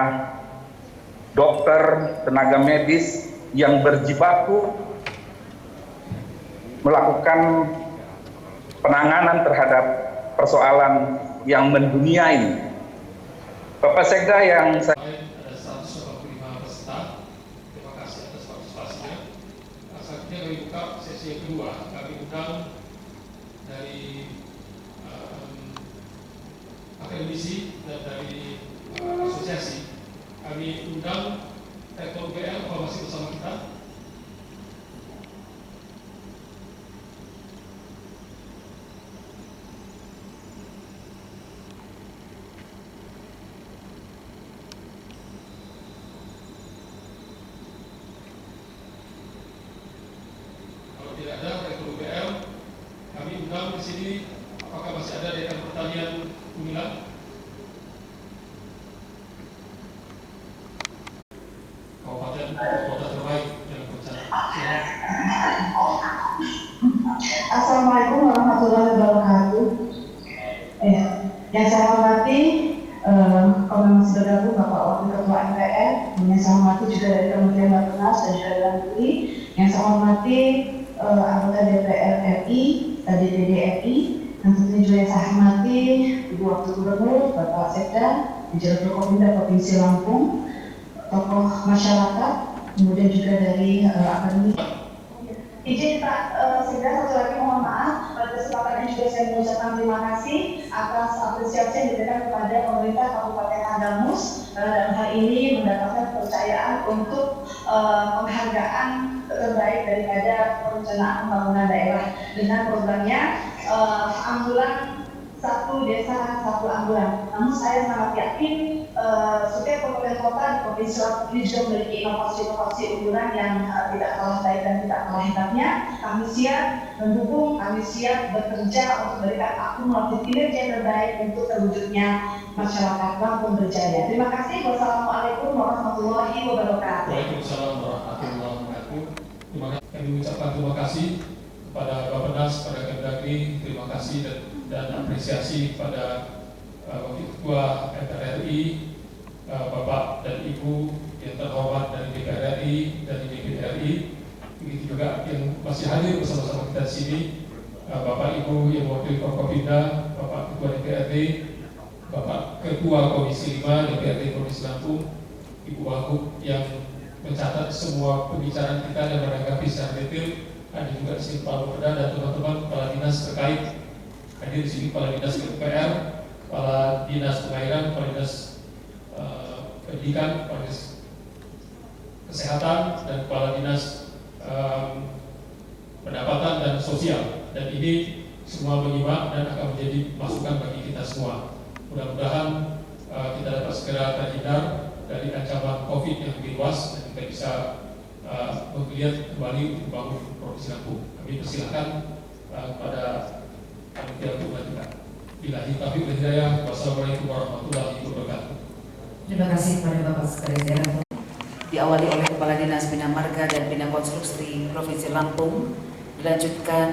dokter, tenaga medis yang berjibaku melakukan penanganan terhadap persoalan yang mendunia ini. Bapak Sekda yang saya... Ada 185 peserta. Terima kasih atas partisipasinya. Selanjutnya kami buka sesi yang kedua. Kami undang dari akademisi dan dari asosiasi. Kami undang Rektor UGM kalau masih bersama kita. Kalau tidak ada Rektor UGM, kami undang di sini. Apakah masih ada Dekan Pertanian Gumilang? Assalamualaikum warahmatullahi wabarakatuh. Yang saya hormati, kalau masih bergabung Bapak Wakil Ketua MPR, yang saya hormati juga dari Kementerian Bappenas dan juga Dalam Negeri, yang saya hormati anggota DPR RI, DPD RI, dan tentunya juga yang saya hormati Ibu Wakil Gubernur, Bapak Sekda, Jajaran Forkopimda Provinsi Lampung, tokoh masyarakat, kemudian juga dari akademi. Izin Pak Sekda, satu lagi mohon maaf, pada kesempatan ini juga saya mengucapkan terima kasih atas apresiasi yang diberikan kepada pemerintah Kabupaten Agam-Mus dalam hal ini mendapatkan kepercayaan untuk penghargaan terbaik daripada perencanaan pembangunan daerah dengan programnya ambulan 1 desa 1 ambulan. Namun saya sangat yakin setiap kabupaten kota di Provinsi Lampung ini juga memiliki inovasi-inovasi unggulan yang tidak kalah baik dan tidak kalah hebatnya. Kami siap mendukung, kami siap bekerja untuk memberikan akumulatif kinerja yang terbaik untuk terwujudnya masyarakat Lampung berjaya. Terima kasih. Wassalamualaikum warahmatullahi wabarakatuh. Waalaikumsalam warahmatullahi wabarakatuh. Kami mengucapkan terima kasih kepada Bappenas, kepada Kemdagri, terima kasih dan apresiasi pada Wakil Ketua MPR RI, Bapak dan Ibu yang terhormat dari DPR RI dan DPD RI, begitu juga yang masih hadir bersama-sama kita di sini, Bapak Ibu yang mewakili Forkopimda, Bapak Ketua DPRD, Bapak Ketua Komisi 5 DPRD Provinsi Lampung, Ibu Wagub yang mencatat semua pembicaraan kita dan menanggapi secara detail. Ada juga di sini Pak Lurda dan teman-teman kepala dinas terkait. Hadir di sini Kepala Dinas PUPR, Kepala Dinas Pengairan, Kepala Dinas Pendidikan, Kepala Dinas Kesehatan, dan Kepala Dinas Pendapatan dan Sosial. Dan ini semua menyimak dan akan menjadi masukan bagi kita semua. Mudah-mudahan kita dapat segera terhindar dari ancaman COVID yang lebih luas dan kita bisa menggeliat kembali untuk membangun Provinsi Lampung. Kami persilakan kepada panitia untuk melanjutkan. Billahi taufiq wal hidayah. Wassalamualaikum warahmatullahi wabarakatuh. Terima kasih kepada Bapak Sekretaris Daerah. Diawali oleh Kepala Dinas Bina Marga dan Bina Konstruksi Provinsi Lampung, dilanjutkan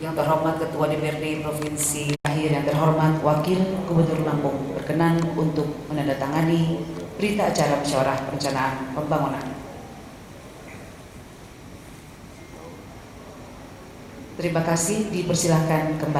yang terhormat Ketua DPRD Provinsi, akhir yang terhormat Wakil Gubernur Lampung berkenan untuk menandatangani berita acara musyawarah perencanaan pembangunan. Terima kasih, dipersilahkan kembali.